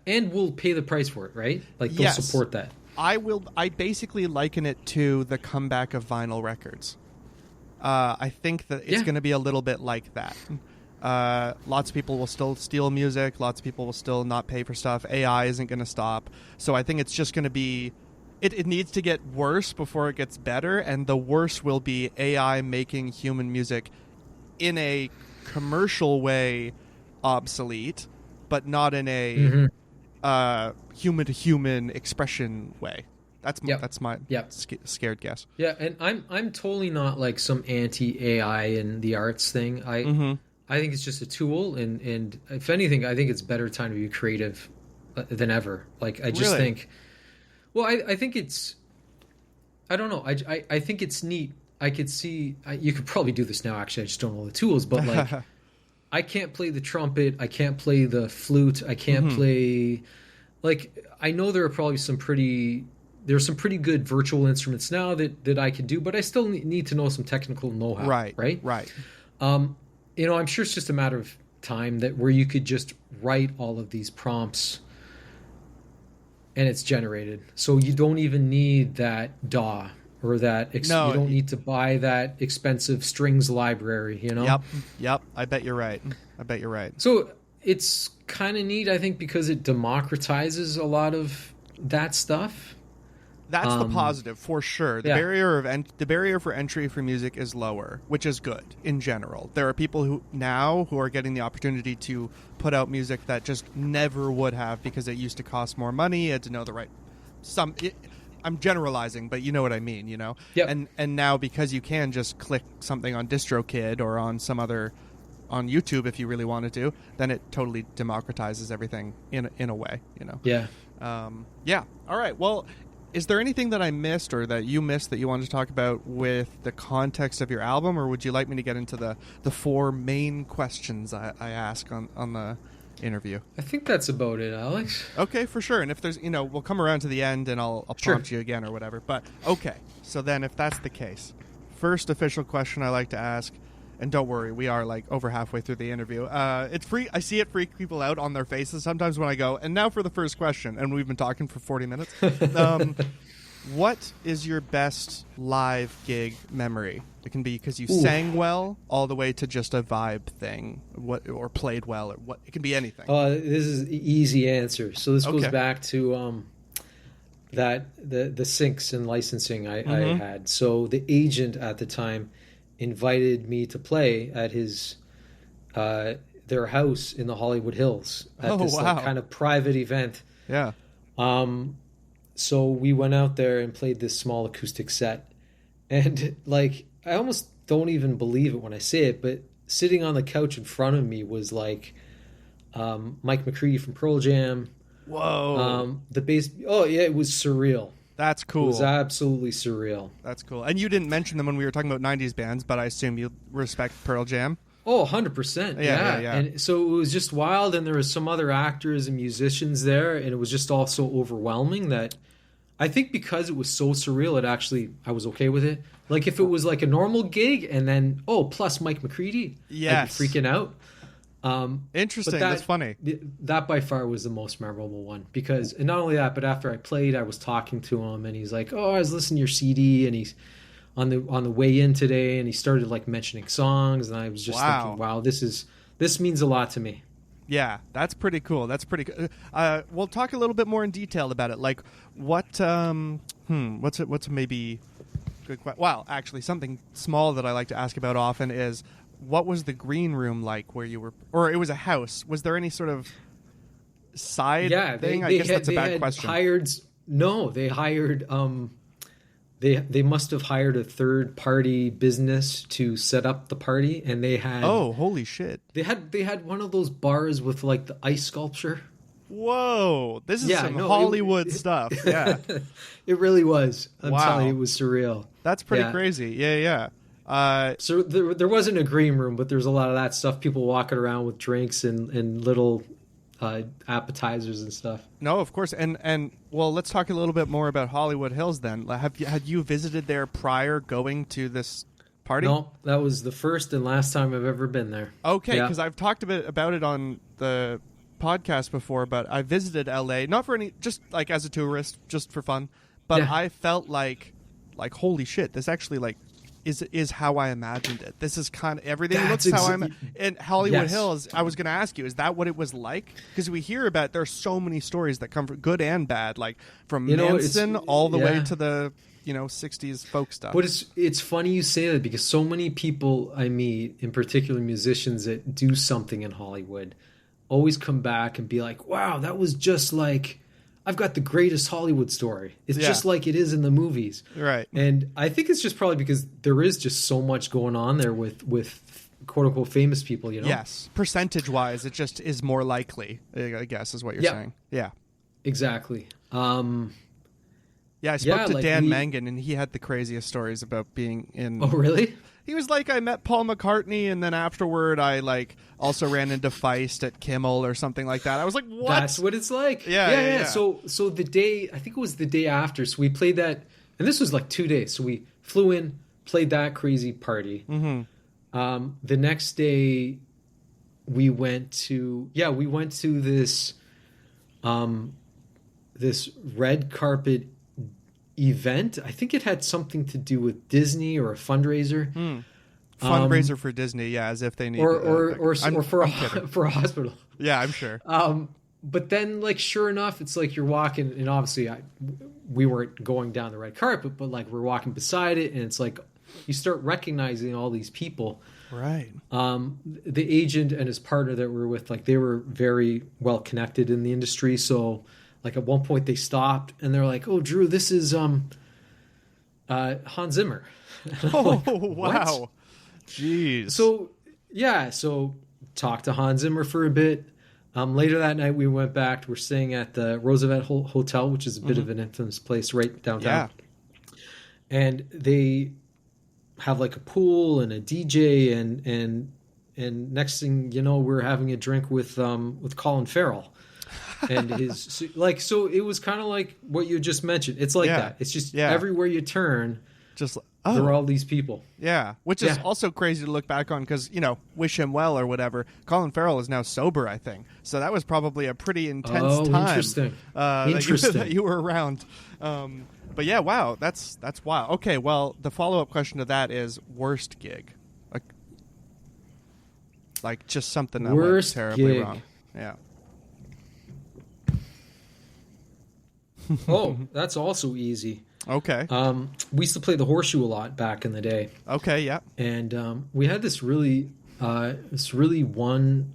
and we'll pay the price for it, right? Like they'll support that. I basically liken it to the comeback of vinyl records. I think that it's going to be a little bit like that. Lots of people will still steal music. Lots of people will still not pay for stuff. AI isn't going to stop. So I think it's just going to be... It needs to get worse before it gets better, and the worst will be AI making human music in a commercial way obsolete, but not in a human-to-human expression way. That's my scared guess. Yeah, and I'm totally not like some anti-AI in the arts thing. I think it's just a tool, and if anything, I think it's better time to be creative than ever. Like I just think, well, I think it's, I don't know. I think it's neat. I could see you could probably do this now. Actually, I just don't know the tools, but like I can't play the trumpet. I can't play the flute. I can't play like I know there's some pretty good virtual instruments now that I can do, but I still need to know some technical know-how. Right. I'm sure it's just a matter of time where you could just write all of these prompts and it's generated. So you don't even need that DAW or you don't need to buy that expensive strings library, Yep. I bet you're right. So it's kind of neat, I think, because it democratizes a lot of that stuff. That's the positive for sure. The barrier for entry for music is lower, which is good in general. There are people who are getting the opportunity to put out music that just never would have because it used to cost more money. You had to know the right I'm generalizing, but you know what I mean, Yep. And now because you can just click something on DistroKid or on some other on YouTube if you really wanted to, then it totally democratizes everything in a way, Yeah. Yeah. All right. Well, is there anything that I missed or that you missed that you wanted to talk about with the context of your album, or would you like me to get into the four main questions I ask on the interview? I think that's about it, Alex. Okay, for sure. And if there's, we'll come around to the end and I'll prompt you again or whatever. But okay, so then if that's the case, first official question I like to ask, and don't worry, we are like over halfway through the interview. It's free. I see it freak people out on their faces sometimes when I go, and now for the first question, and we've been talking for 40 minutes. What is your best live gig memory? It can be because you sang well, all the way to just a vibe thing, or played well, or what. It can be anything. This is the easy answer. So this goes back to the syncs and licensing I had. So the agent at the time invited me to play at their house in the Hollywood Hills at this kind of private event. Yeah. So we went out there and played this small acoustic set, and like I almost don't even believe it when I say it, but sitting on the couch in front of me was like Mike McCready from Pearl Jam. Whoa. The bass. Oh yeah, it was surreal. That's cool. It was absolutely surreal. That's cool. And you didn't mention them when we were talking about 90s bands, but I assume you respect Pearl Jam. Oh, 100%. Yeah. And so it was just wild, and there was some other actors and musicians there, and it was just all so overwhelming that I think because it was so surreal, I was okay with it. Like if it was like a normal gig and then, plus Mike McCready, I'd be freaking out. Interesting. That's funny. That by far was the most memorable one because, and not only that, but after I played, I was talking to him and he's like, "Oh, I was listening to your CD," and he's on the way in today, and he started like mentioning songs, and I was just thinking, "Wow, this means a lot to me." Yeah, that's pretty cool. We'll talk a little bit more in detail about it. Like, what's maybe good? Well, actually, something small that I like to ask about often is, what was the green room like where you were, or it was a house? Was there any sort of side thing? I guess that's a bad question. They hired. They must have hired a third party business to set up the party, and they had. Oh, holy shit! They had one of those bars with like the ice sculpture. Whoa, this is some Hollywood stuff. Yeah, it really was. I'm telling you, it was surreal. That's pretty crazy. Yeah. So there wasn't a green room, but there's a lot of that stuff. People walking around with drinks and little appetizers and stuff. No, of course. And well, let's talk a little bit more about Hollywood Hills then. Had you visited there prior going to this party? No, that was the first and last time I've ever been there. Okay, because I've talked a bit about it on the podcast before, but I visited LA, not for any, just like as a tourist, just for fun. But I felt like holy shit, this actually like is how I imagined it. This is kind of everything looks how I'm in Hollywood Hills. I was going to ask you, is that what it was like? Because we hear about there's so many stories that come from good and bad, like from Manson all the way to the 60s folk stuff. But it's funny you say that because so many people I meet, in particular musicians that do something in Hollywood, always come back and be like, "Wow, that was just like." I've got the greatest Hollywood story. It's just like it is in the movies. Right. And I think it's just probably because there is just so much going on there with quote unquote famous people, Yes. Percentage wise, it just is more likely, I guess, is what you're saying. Yeah. Exactly. Yeah, I spoke to Dan Mangan, and he had the craziest stories about being in... Oh, really? He was like, I met Paul McCartney, and then afterward I, like, also ran into Feist at Kimmel or something like that. I was like, what? That's what it's like. Yeah. So the day, I think it was the day after, so we played that, and this was like 2 days. So we flew in, played that crazy party. Mm-hmm. The next day, we went to this this red carpet event. I think it had something to do with Disney or a fundraiser. Fundraiser for Disney, yeah, as if they need or for a hospital. Yeah, I'm sure. But then, like, sure enough, it's like you're walking, and obviously we weren't going down the red carpet, but like we're walking beside it, and it's like you start recognizing all these people. Right. The agent and his partner that we were with, like, they were very well connected in the industry, so. Like at one point they stopped and they're like, "Oh, Drew, this is Hans Zimmer." Oh, like, wow. Jeez. So talked to Hans Zimmer for a bit. Later that night we went back. We're staying at the Roosevelt Hotel, which is a bit of an infamous place right downtown. Yeah. And they have like a pool and a DJ and next thing you know, we're having a drink with Colin Farrell. And his like, so it was kind of like what you just mentioned. It's like that. It's just everywhere you turn, just there are all these people. Yeah, which is also crazy to look back on because, you know, wish him well or whatever. Colin Farrell is now sober, I think. So that was probably a pretty intense time. Interesting. That you were around. But yeah, wow, that's wild. Okay, well, the follow-up question to that is worst gig. Like just something that went terribly wrong. Yeah. Oh, that's also easy. Okay. We used to play the Horseshoe a lot back in the day. Okay, yeah. And we had this really one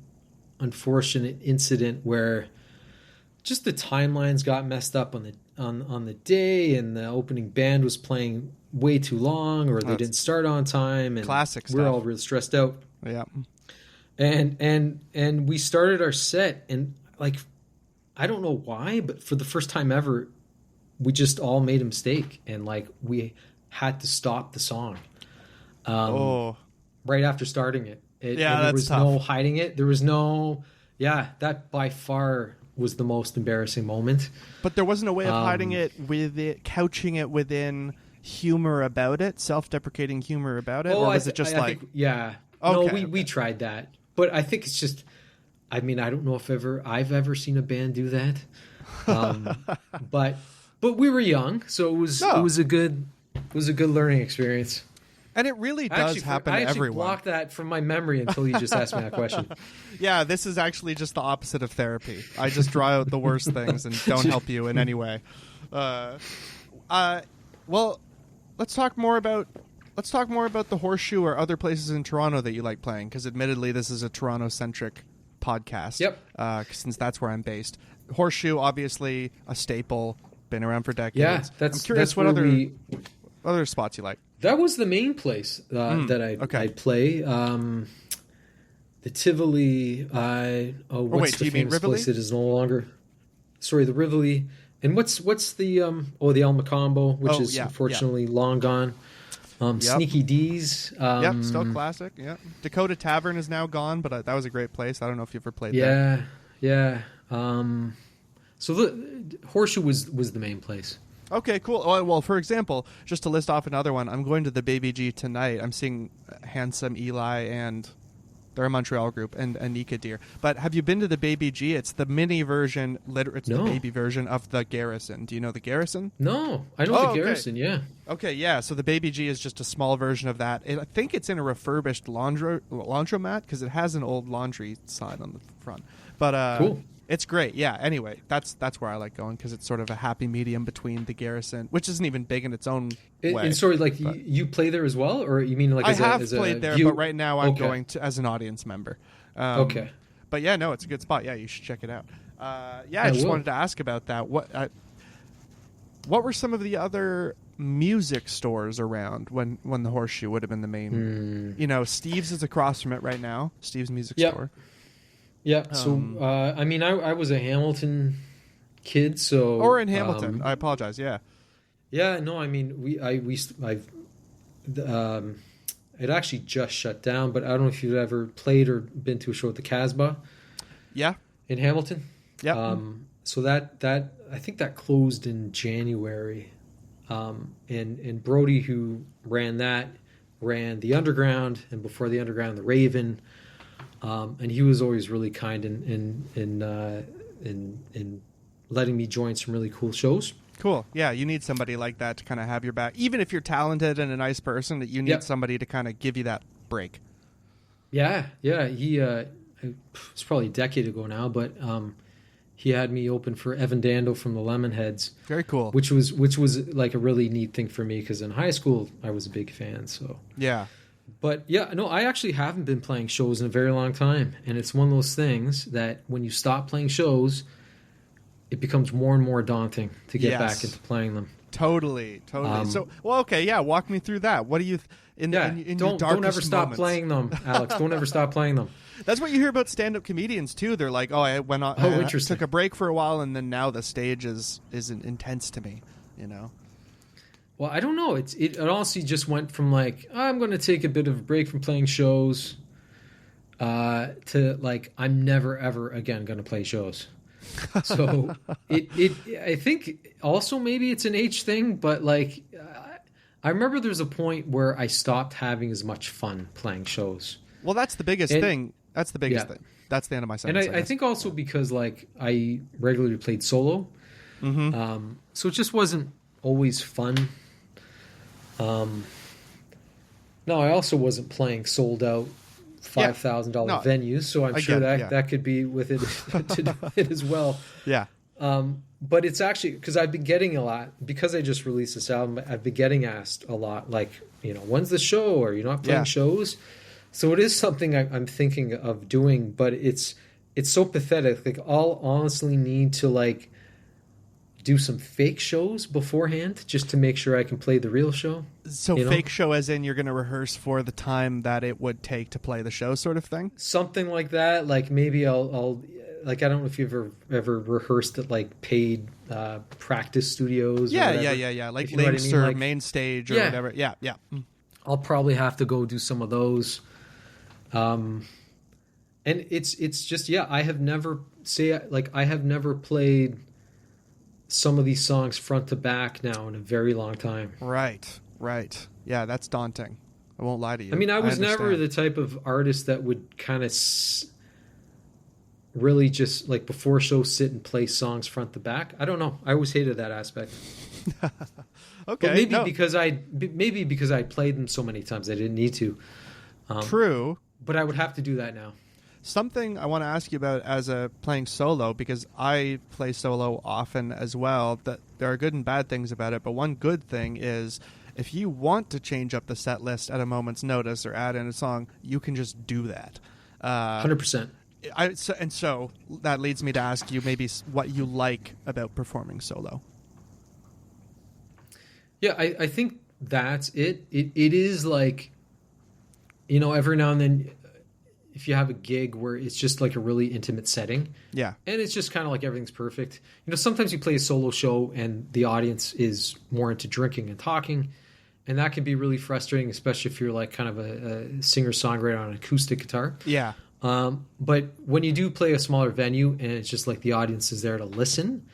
unfortunate incident where just the timelines got messed up on the day, and the opening band was playing way too long, or they didn't start on time, and classic stuff. We're all really stressed out. Yeah. And we started our set, and like, I don't know why, but for the first time ever, we just all made a mistake, and like we had to stop the song right after starting it. There was tough. No hiding it. There was no, that by far was the most embarrassing moment. But there wasn't a way of hiding it couching it within humor about it, self-deprecating humor about it, or was it just like... Okay, no, we tried that. But I think it's just... I mean, I don't know if I've ever seen a band do that, but we were young, so it was a good learning experience. And it really does happen to everyone. I actually blocked that from my memory until you just asked me that question. Yeah, this is actually just the opposite of therapy. I just draw out the worst things and don't help you in any way. Well, let's talk more about the Horseshoe or other places in Toronto that you like playing, because admittedly this is a Toronto-centric podcast. Yep. Since that's where I'm based. Horseshoe, obviously a staple, been around for decades. Yeah, I'm curious what other spots you like. That was the main place that I'd play. The Tivoli. What's the famous place that is no longer? Sorry, the Rivoli. And what's the the El Macombo, which is unfortunately long gone. Sneaky D's. Still classic. Yeah, Dakota Tavern is now gone, but that was a great place. I don't know if you ever played there. Yeah. So the Horseshoe was the main place. Okay, cool. Well, for example, just to list off another one, I'm going to the Baby G tonight. I'm seeing Handsome Eli, and they're a Montreal group, and Anika Deer. But have you been to the Baby G? It's the mini version, the baby version of the Garrison. Do you know the Garrison? No, I know the Garrison, yeah. Okay, yeah, so the Baby G is just a small version of that. I think it's in a refurbished laundromat, because it has an old laundry sign on the front. But cool. It's great, yeah. Anyway, that's where I like going, because it's sort of a happy medium between the Garrison, which isn't even big in its own way. And sorry, like you play there as well, or you mean like I have played there, but right now I'm going to as an audience member. Okay. But yeah, no, it's a good spot. Yeah, you should check it out. I just wanted to ask about that. What were some of the other music stores around when the Horseshoe would have been the main? Steve's is across from it right now. Steve's Music Store. Yeah, so, I mean, I was a Hamilton kid, so... Or in Hamilton, I apologize, yeah. Yeah, no, I mean, it actually just shut down, but I don't know if you've ever played or been to a show at the Casbah Yeah. in Hamilton. Yep. So that I think that closed in January. And Brody, who ran the Underground, and before the Underground, the Raven. And he was always really kind in letting me join some really cool shows. Cool. Yeah, you need somebody like that to kind of have your back. Even if you're talented and a nice person, that you need somebody to kind of give you that break. Yeah. He it's probably a decade ago now, but he had me open for Evan Dando from the Lemonheads. Very cool. Which was like a really neat thing for me, because in high school I was a big fan. So yeah. But yeah, no, I actually haven't been playing shows in a very long time, and it's one of those things that when you stop playing shows, it becomes more and more daunting to get back into playing them. Totally. So, well, okay, yeah. Walk me through that. What do you in your darkest don't ever stop moments? playing them, Alex. Don't ever stop playing them. That's what you hear about stand-up comedians too. They're like, "Oh, I went on. Interesting. Took a break for a while, and then now the stage is intense to me." Well, I don't know. It honestly just went from like, I'm going to take a bit of a break from playing shows, to like, I'm never ever again going to play shows. So I think also maybe it's an age thing, but like, I remember there's a point where I stopped having as much fun playing shows. Well, that's the biggest thing. That's the biggest thing. That's the end of my sentence. And I think also because like I regularly played solo, so it just wasn't always fun. No, I also wasn't playing sold out $5,000 venues, so I'm sure that could be with it to do with it as well. Yeah. But it's actually because I've been getting a lot, because I just released this album. I've been getting asked a lot, like, when's the show? Or you're not playing shows. So it is something I'm thinking of doing, but it's so pathetic. Like, I'll honestly need to like do some fake shows beforehand just to make sure I can play the real show. So fake show as in you're going to rehearse for the time that it would take to play the show, sort of thing? Something like that. Like maybe I'll like, I don't know if you've ever rehearsed at like paid practice studios. Yeah. Like Links or like, Main Stage or whatever. Yeah. I'll probably have to go do some of those. And it's just, I have never played some of these songs front to back now in a very long time. Right. Yeah, that's daunting. I won't lie to you. I mean, I was never the type of artist that would kind of really just like before show sit and play songs front to back. I don't know. I always hated that aspect. Okay. But maybe because I played them so many times I didn't need to. True. But I would have to do that now. Something I want to ask you about as a playing solo, because I play solo often as well, that there are good and bad things about it, but one good thing is if you want to change up the set list at a moment's notice or add in a song, you can just do that. 100%. So that leads me to ask you maybe what you like about performing solo. Yeah, I think that's it. It is like, every now and then, if you have a gig where it's just like a really intimate setting, and it's just kind of like everything's perfect. Sometimes you play a solo show and the audience is more into drinking and talking, and that can be really frustrating, especially if you're like kind of a singer-songwriter on an acoustic guitar. Yeah. But when you do play a smaller venue and it's just like the audience is there to listen,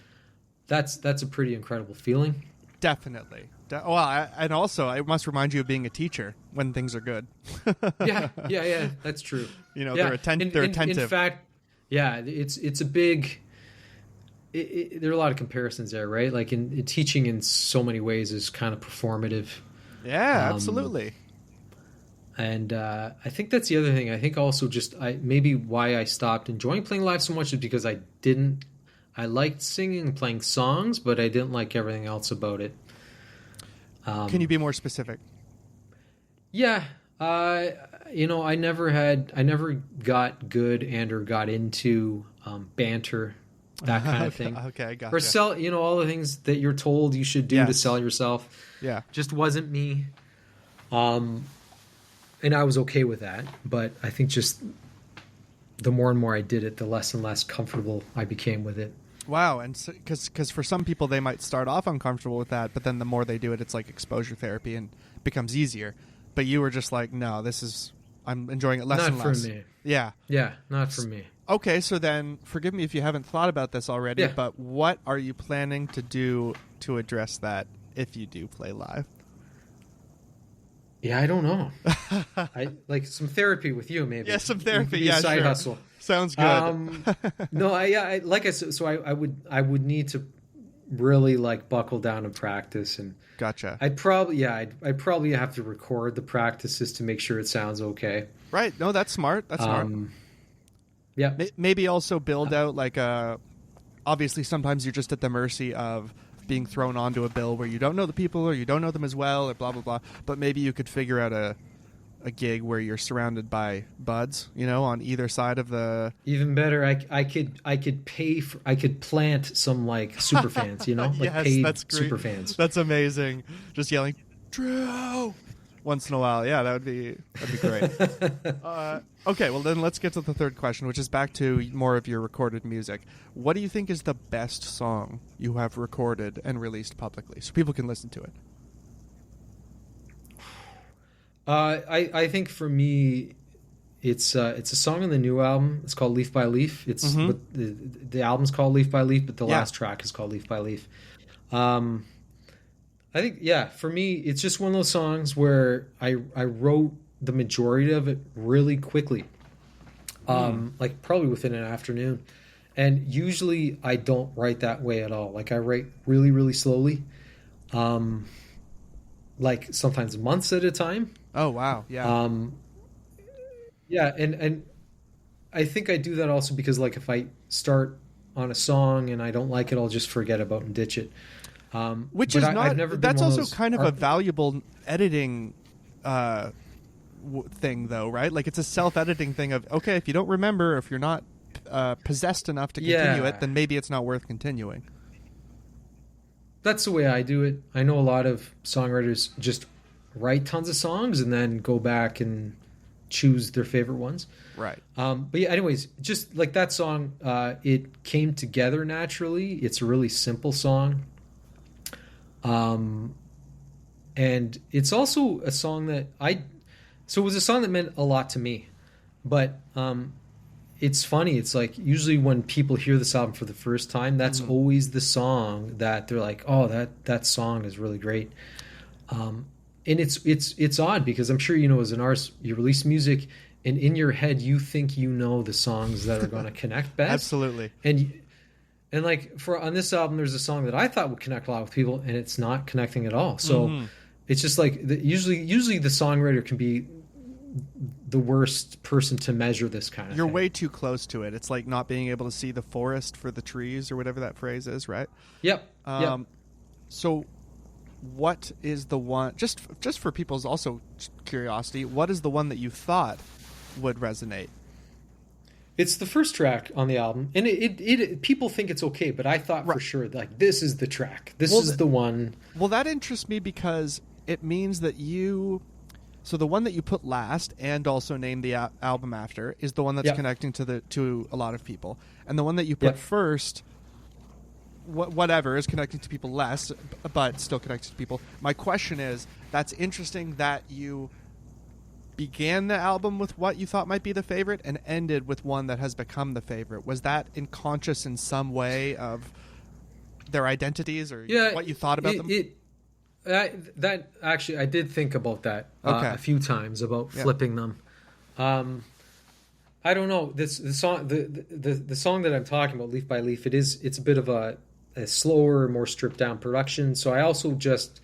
that's a pretty incredible feeling. Definitely. And also, it must remind you of being a teacher when things are good. Yeah, that's true. They're attentive. In fact, it's a big. There are a lot of comparisons there, right? Like in teaching, in so many ways, is kind of performative. Yeah, absolutely. And I think that's the other thing. I think also just maybe why I stopped enjoying playing live so much is because I liked singing and playing songs, but I didn't like everything else about it. Can you be more specific? Yeah. I never got good or got into banter, that kind of thing. Okay, gotcha. Or sell, all the things that you're told you should do to sell yourself. Yeah. Just wasn't me. And I was okay with that. But I think just the more and more I did it, the less and less comfortable I became with it. Wow, and because for some people they might start off uncomfortable with that, but then the more they do it, it's like exposure therapy and becomes easier. But you were just like, no, I'm enjoying it less and less. Not for me. Yeah. Yeah, not for me. Okay, so then forgive me if you haven't thought about this already, Yeah. but what are you planning to do to address that if you do play live? Yeah, I don't know. I like some therapy with you, maybe. Yeah, some therapy. Maybe a side sure. hustle. Sounds good. No, I like I said. So I would need to really like buckle down and practice, and Gotcha. I'd probably have to record the practices to make sure it sounds okay. Right. No, that's smart. That's smart. Yeah. Maybe also build out like obviously sometimes you're just at the mercy of being thrown onto a bill where you don't know the people or you don't know them as well or blah blah blah, but maybe you could figure out a gig where you're surrounded by buds, on either side of the. Even better, I could plant some like super fans, like Yes, paid that's great. super fans. That's amazing. Just yelling Drew once in a while. Yeah, that'd be great. Okay, well then let's get to the third question, which is back to more of your recorded music. What do you think is the best song you have recorded and released publicly so people can listen to it? I think for me, it's a song on the new album. It's called Leaf by Leaf. It's the album's called Leaf by Leaf, but the last track is called Leaf by Leaf. I think for me, it's just one of those songs where I wrote the majority of it really quickly, like probably within an afternoon. And usually I don't write that way at all. Like I write really, really slowly, like sometimes months at a time. Oh, wow. Yeah. And I think I do that also because like if I start on a song and I don't like it, I'll just forget about and ditch it. Which is that's also kind of a valuable editing thing though, right? Like it's a self-editing thing of, okay, if you don't remember, if you're not possessed enough to continue it, then maybe it's not worth continuing. That's the way I do it. I know a lot of songwriters just write tons of songs and then go back and choose their favorite ones. Right. But yeah, anyways, just like that song, it came together naturally. It's a really simple song. And it's also a song that so it was a song that meant a lot to me, but, it's funny. It's like usually when people hear this album for the first time, that's always the song that they're like, "Oh, that song is really great." And it's odd because I'm sure as an artist, you release music, and in your head you think the songs that are going to connect best. Absolutely. And like on this album, there's a song that I thought would connect a lot with people, and it's not connecting at all. So it's just like usually the songwriter can be the worst person to measure this kind of You're thing. way too close to it. It's like not being able to see the forest for the trees or whatever that phrase is, right? Yep. So what is the one, just for people's also curiosity, what is the one that you thought would resonate? It's the first track on the album, and it people think it's okay, but I thought for sure like this is the track. This is the one. Well, that interests me because it means that so the one that you put last and also named the album after is the one that's connecting to a lot of people, and the one that you put first, whatever, is connecting to people less, but still connected to people. My question is, that's interesting that you began the album with what you thought might be the favorite and ended with one that has become the favorite. Was that unconscious in some way of their identities or what you thought about them? That actually, I did think about that a few times about flipping them. I don't know. The song that I'm talking about, Leaf by Leaf, it's a bit of a slower, more stripped down production. So I also just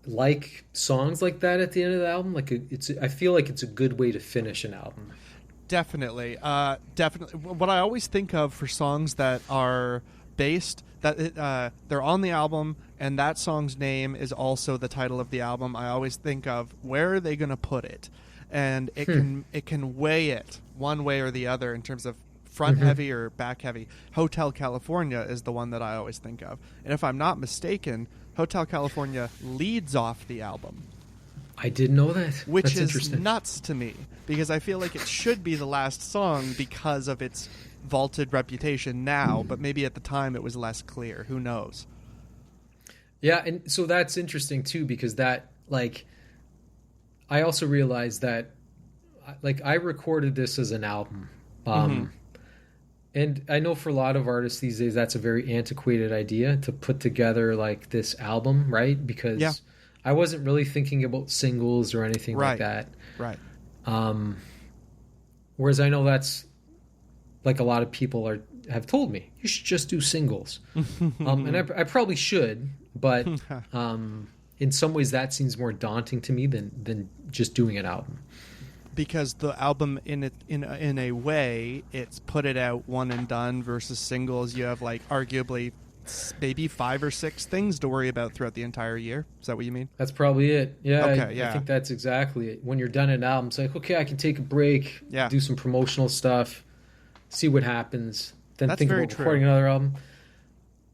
like songs like that at the end of the album. Like I feel like it's a good way to finish an album. Definitely. What I always think of for songs that are based that they're on the album and that song's name is also the title of the album, I always think of where are they going to put it, and it can weigh it one way or the other in terms of front heavy or back heavy. Hotel California is the one that I always think of, and if I'm not mistaken, Hotel California leads off the album. I didn't know that. Which That's is interesting. nuts to me, because I feel like it should be the last song because of its vaulted reputation now, but maybe at the time it was less clear. Who knows? Yeah, and so that's interesting too, because that, like, I also realized that, like, I recorded this as an album. And I know for a lot of artists these days, that's a very antiquated idea to put together like this album, right? Because I wasn't really thinking about singles or anything like that. Right. Whereas I know that's, like, a lot of people have told me, you should just do singles. And I probably should, but in some ways that seems more daunting to me than just doing an album. Because the album, in a way, it's put it out one and done, versus singles. You have, like, arguably maybe 5 or 6 things to worry about throughout the entire year. Is that what you mean? That's probably it. Yeah. Okay, I think that's exactly it. When you're done an album, it's like, okay, I can take a break, do some promotional stuff, see what happens, then think about recording another album.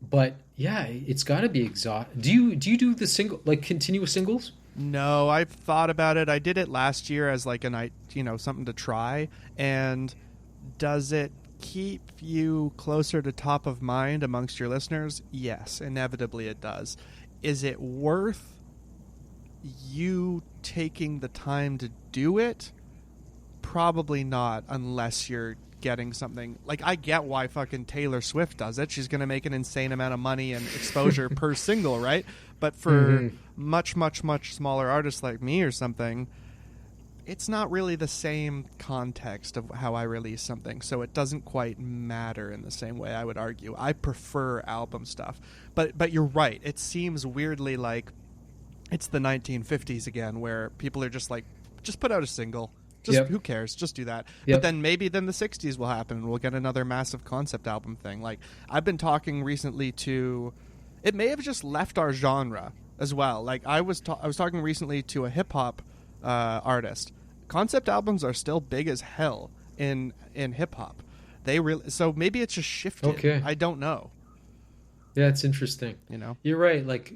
But yeah, it's got to be exhausting. Do you do the single, like, continuous singles? No, I've thought about it. I did it last year as like something to try. And does it keep you closer to top of mind amongst your listeners? Yes, inevitably it does. Is it worth you taking the time to do it? Probably not, unless you're getting something. Like, I get why fucking Taylor Swift does it. She's going to make an insane amount of money and exposure per single, right? But for much, much, much smaller artists like me or something, it's not really the same context of how I release something, so it doesn't quite matter in the same way, I would argue. I prefer album stuff. But you're right. It seems weirdly like it's the 1950s again, where people are just like, just put out a single. Who cares? Just do that. But then maybe the 60s will happen and we'll get another massive concept album thing. Like, I've been talking recently to... It may have just left our genre as well. Like, I was talking recently to a hip-hop artist. Concept albums are still big as hell in hip-hop. So maybe it's just shifted. Okay. I don't know. Yeah, it's interesting. You know? You're right. Like,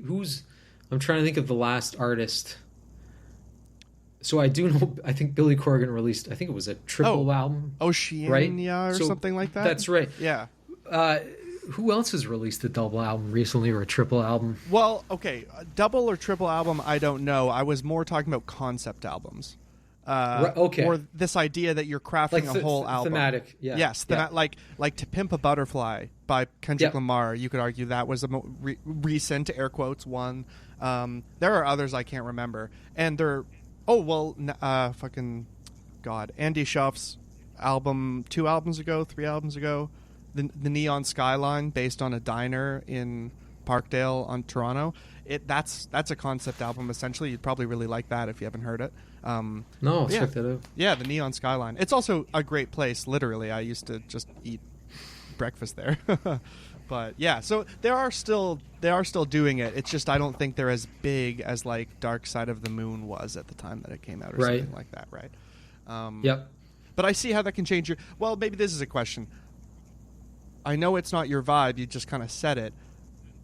I'm trying to think of the last artist... So I do know, I think Billy Corgan released, I think it was a triple album. Oceania, right? or something like that? That's right. Yeah. Who else has released a double album recently, or a triple album? Well, okay, a double or triple album, I don't know. I was more talking about concept albums. Okay. Or this idea that you're crafting a whole album. Thematic, yeah. Yes, like To Pimp a Butterfly by Kendrick Lamar. You could argue that was a recent, air quotes, one. There are others I can't remember. And they're... Oh, well, fucking God. Andy Schaaf's album 3 albums ago, the Neon Skyline, based on a diner in Parkdale on Toronto. That's a concept album, essentially. You'd probably really like that if you haven't heard it. No, check that out. Yeah, the Neon Skyline. It's also a great place, literally. I used to just eat breakfast there. But yeah, so they are still doing it. It's just I don't think they're as big as like Dark Side of the Moon was at the time that it came out, or something like that, right? Yep. But I see how that can change your... Well, maybe this is a question. I know it's not your vibe. You just kind of said it.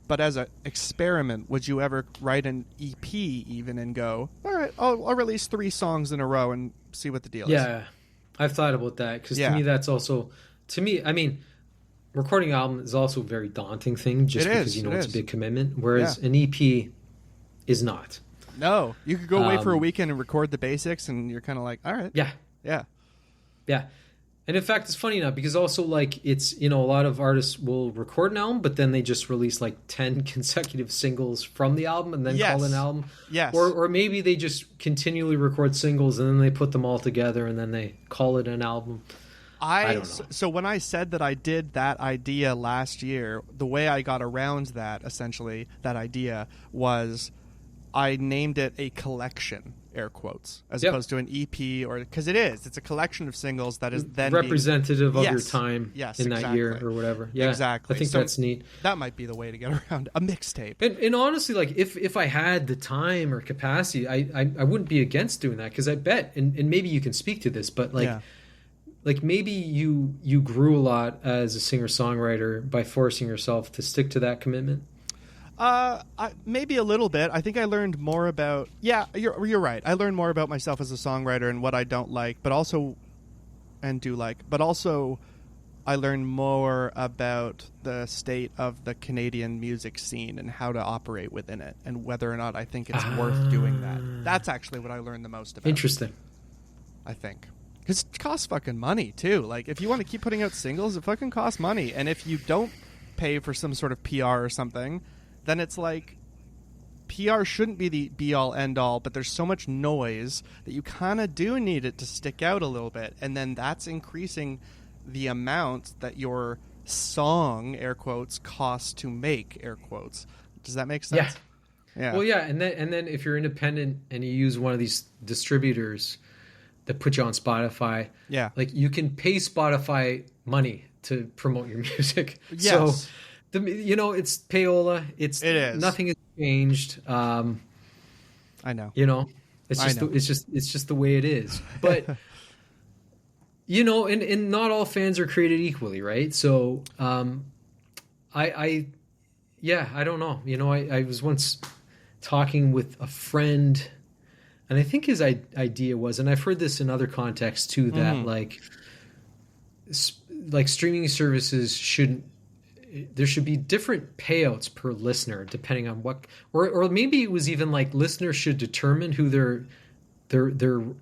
But as an experiment, would you ever write an EP even and go, all right, I'll release 3 songs in a row and see what the deal is? Yeah, I've thought about that, because to me that's also... To me, I mean... Recording an album is also a very daunting thing, just because it's a big commitment, whereas an EP is not. No, you could go away for a weekend and record the basics, and you're kind of like, all right. Yeah. And in fact, it's funny now, because also, like, it's, a lot of artists will record an album, but then they just release like 10 consecutive singles from the album and then call it an album. Yes. Or maybe they just continually record singles and then they put them all together and then they call it an album. I don't know. So when I said that I did that idea last year, the way I got around that, essentially, that idea, was I named it a collection, air quotes, as opposed to an EP, or because it's a collection of singles that is then representative of your time in that year or whatever. Yeah, exactly. I think that's neat. That might be the way to get around a mixtape. And honestly, like if I had the time or capacity, I wouldn't be against doing that, because I bet, and maybe you can speak to this, but like. Yeah. Like, maybe you grew a lot as a singer-songwriter by forcing yourself to stick to that commitment? Maybe a little bit. I think I learned more about. Yeah, you're right. I learned more about myself as a songwriter and what I don't like, but also, and do like, but also, I learned more about the state of the Canadian music scene and how to operate within it, and whether or not I think it's worth doing that. That's actually what I learned the most about. Interesting. I think. Because it costs fucking money, too. Like, if you want to keep putting out singles, it fucking costs money. And if you don't pay for some sort of PR or something, then it's like, PR shouldn't be the be-all, end-all, but there's so much noise that you kind of do need it to stick out a little bit. And then that's increasing the amount that your song, air quotes, costs to make, air quotes. Does that make sense? Yeah. Well, yeah, and then if you're independent and you use one of these distributors that put you on Spotify, like you can pay Spotify money to promote your music. Yes. So, it's payola. It is. Nothing has changed. I know. It's just the way it is. But and not all fans are created equally, right? So, I don't know. I was once talking with a friend, and I think his idea was, and I've heard this in other contexts too, that like streaming services there should be different payouts per listener depending on what, or maybe it was even like listeners should determine who the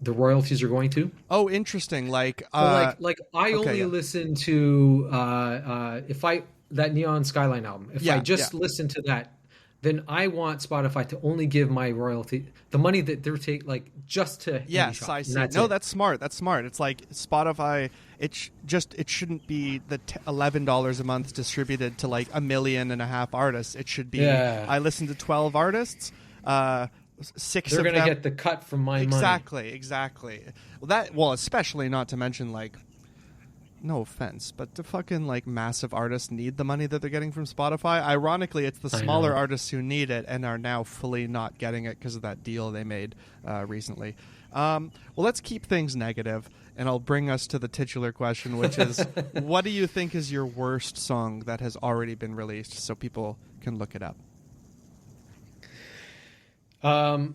royalties are going to. Oh, interesting. Like I only listen to that Neon Skyline album. If I just listen to that, then I want Spotify to only give my royalty, the money that they're just to. Yes, I see. That's smart. That's smart. It's like Spotify. It shouldn't be the $11 a month distributed to like 1.5 million artists. It should be. I listen to 12 artists. 6 they're of them. They're gonna get the cut from my money. Exactly. Well, especially not to mention like. No offense, but the fucking like massive artists need the money that they're getting from Spotify. Ironically, it's the smaller artists who need it and are now fully not getting it because of that deal they made recently. Well, let's keep things negative, and I'll bring us to the titular question, which is, what do you think is your worst song that has already been released so people can look it up? I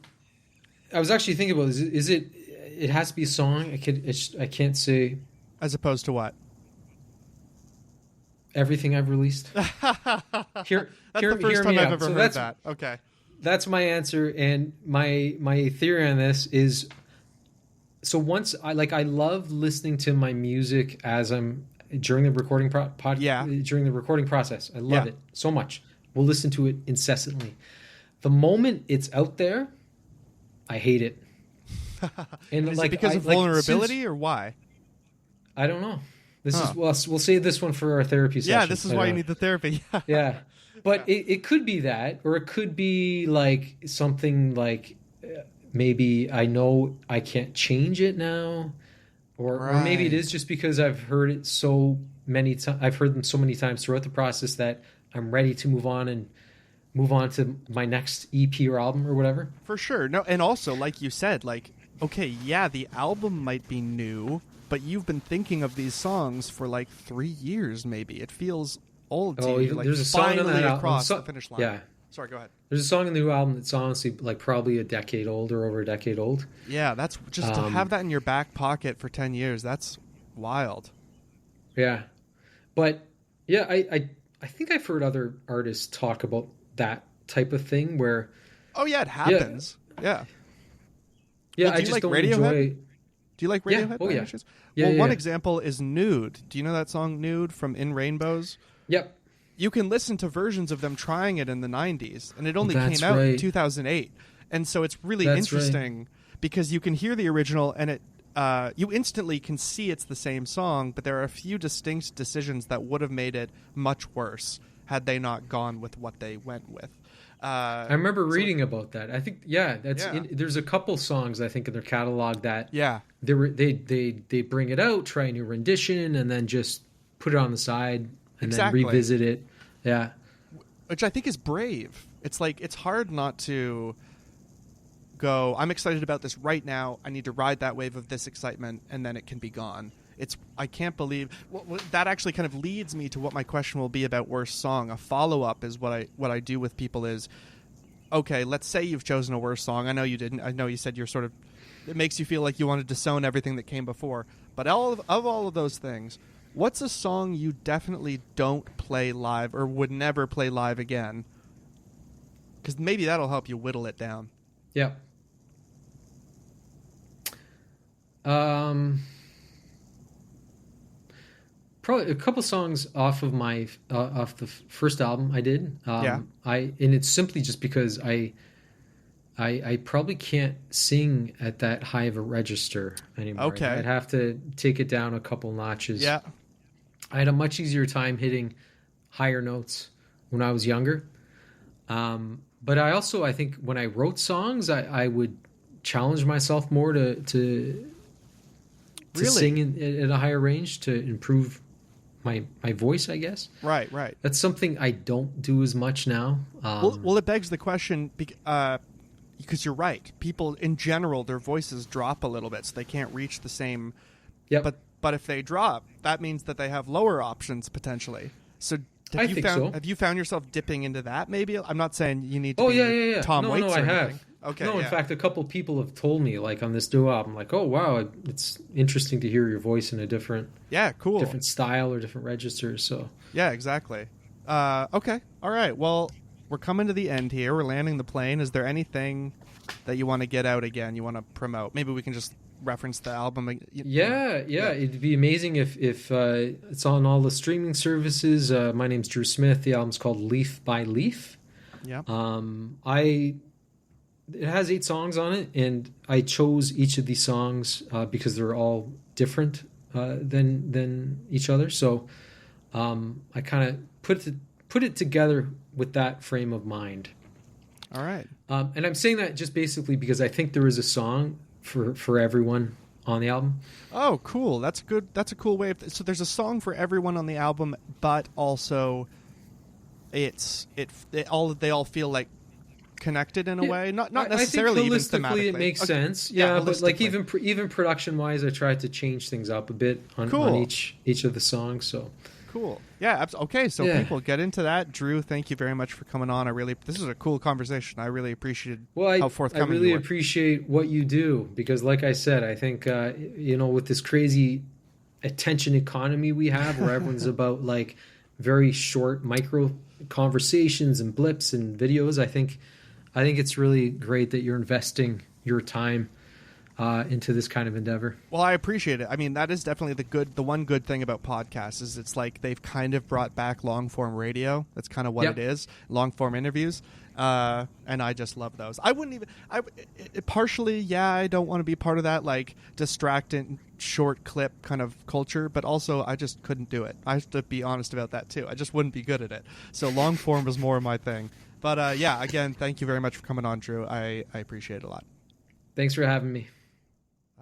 was actually thinking about, is it? It has to be a song. I can't say. As opposed to what? Everything I've released. That's the first time I've ever heard that. Okay. That's my answer, and my theory on this is, so once I love listening to my music as I'm during the recording during the recording process. I love it so much. We'll listen to it incessantly. The moment it's out there, I hate it. And is it because of vulnerability or why? I don't know. This is we'll save this one for our therapy session. Yeah, this is why you need the therapy. Yeah, but it could be that, or it could be like something like maybe I know I can't change it now, or maybe it is just because I've heard it so many times. I've heard them so many times throughout the process that I'm ready to move on to my next EP or album or whatever. For sure. No, and also like you said, like okay, the album might be new. But you've been thinking of these songs for like 3 years, maybe. It feels old to you. Like there's a song on that across the finish line. Yeah. Sorry, go ahead. There's a song in the new album that's honestly like probably a decade old or over a decade old. Yeah, that's just to have that in your back pocket for 10 years. That's wild. Yeah. But yeah, I think I've heard other artists talk about that type of thing where. Oh, yeah, it happens. Yeah. Yeah, I just don't enjoy. Do you like Radiohead? Yeah. Oh, yeah. Well, one example is Nude. Do you know that song Nude from In Rainbows? Yep. You can listen to versions of them trying it in the 90s, and it only came out in 2008. And so it's really interesting because you can hear the original, and you instantly can see it's the same song, but there are a few distinct decisions that would have made it much worse had they not gone with what they went with. I remember reading about that. I think, there's a couple songs I think in their catalog that they bring it out, try a new rendition, and then just put it on the side and then revisit it. Yeah, which I think is brave. It's like it's hard not to go, I'm excited about this right now. I need to ride that wave of this excitement, and then it can be gone. I can't believe that actually kind of leads me to what my question will be about worst song. A follow-up is what I do with people is, okay, let's say you've chosen a worst song. I know you didn't. I know you said you're sort of, it makes you feel like you want to disown everything that came before. But of all of those things, what's a song you definitely don't play live or would never play live again? Because maybe that'll help you whittle it down. Yeah. Probably a couple songs off of my off the first album I did. And it's simply just because I probably can't sing at that high of a register anymore. Okay. I'd have to take it down a couple notches. Yeah. I had a much easier time hitting higher notes when I was younger. But I think when I wrote songs, I would challenge myself more to really? Sing at a higher range to improve my voice, I guess. Right. That's something I don't do as much now. Well, it begs the question, because you're right. People, in general, their voices drop a little bit, so they can't reach the same... Yep. But if they drop, that means that they have lower options, potentially. So... Have you found yourself dipping into that? Maybe I'm not saying you need to be Tom Waits or anything. I have. Okay. No, in fact, a couple people have told me, like on this new album, like, "Oh wow, it's interesting to hear your voice in a different style or different register." So yeah, exactly. Okay, all right. Well, we're coming to the end here. We're landing the plane. Is there anything that you want to get out again? You want to promote? Maybe we can just reference the album. Yeah. It'd be amazing if it's on all the streaming services. My name's Drew Smith. The album's called Leaf by Leaf. Yeah. It has 8 songs on it, and I chose each of these songs because they're all different than each other. So I kind of put it together with that frame of mind. All right. And I'm saying that just basically because I think there is a song for everyone on the album. Oh, cool. That's good. That's a cool way of... So there's a song for everyone on the album, but also they all feel like connected in a way. Not necessarily I think even thematically. It makes sense. Yeah, but like even production wise, I tried to change things up a bit on each of the songs. So cool. Yeah. Okay. So people get into that. Drew, thank you very much for coming on. This is a cool conversation. I really appreciated how forthcoming you were. I really appreciate what you do because, like I said, I think with this crazy attention economy we have, where everyone's about like very short micro conversations and blips and videos, I think it's really great that you're investing your time into this kind of endeavor. Well, I appreciate it. I mean, that is definitely the one good thing about podcasts is it's like they've kind of brought back long form radio. That's kind of what it is, long form interviews. And I just love those. I wouldn't even, partially, I don't want to be part of that like distracting short clip kind of culture, but also I just couldn't do it. I have to be honest about that too. I just wouldn't be good at it. So long form was more my thing. But again, thank you very much for coming on, Drew. I appreciate it a lot. Thanks for having me.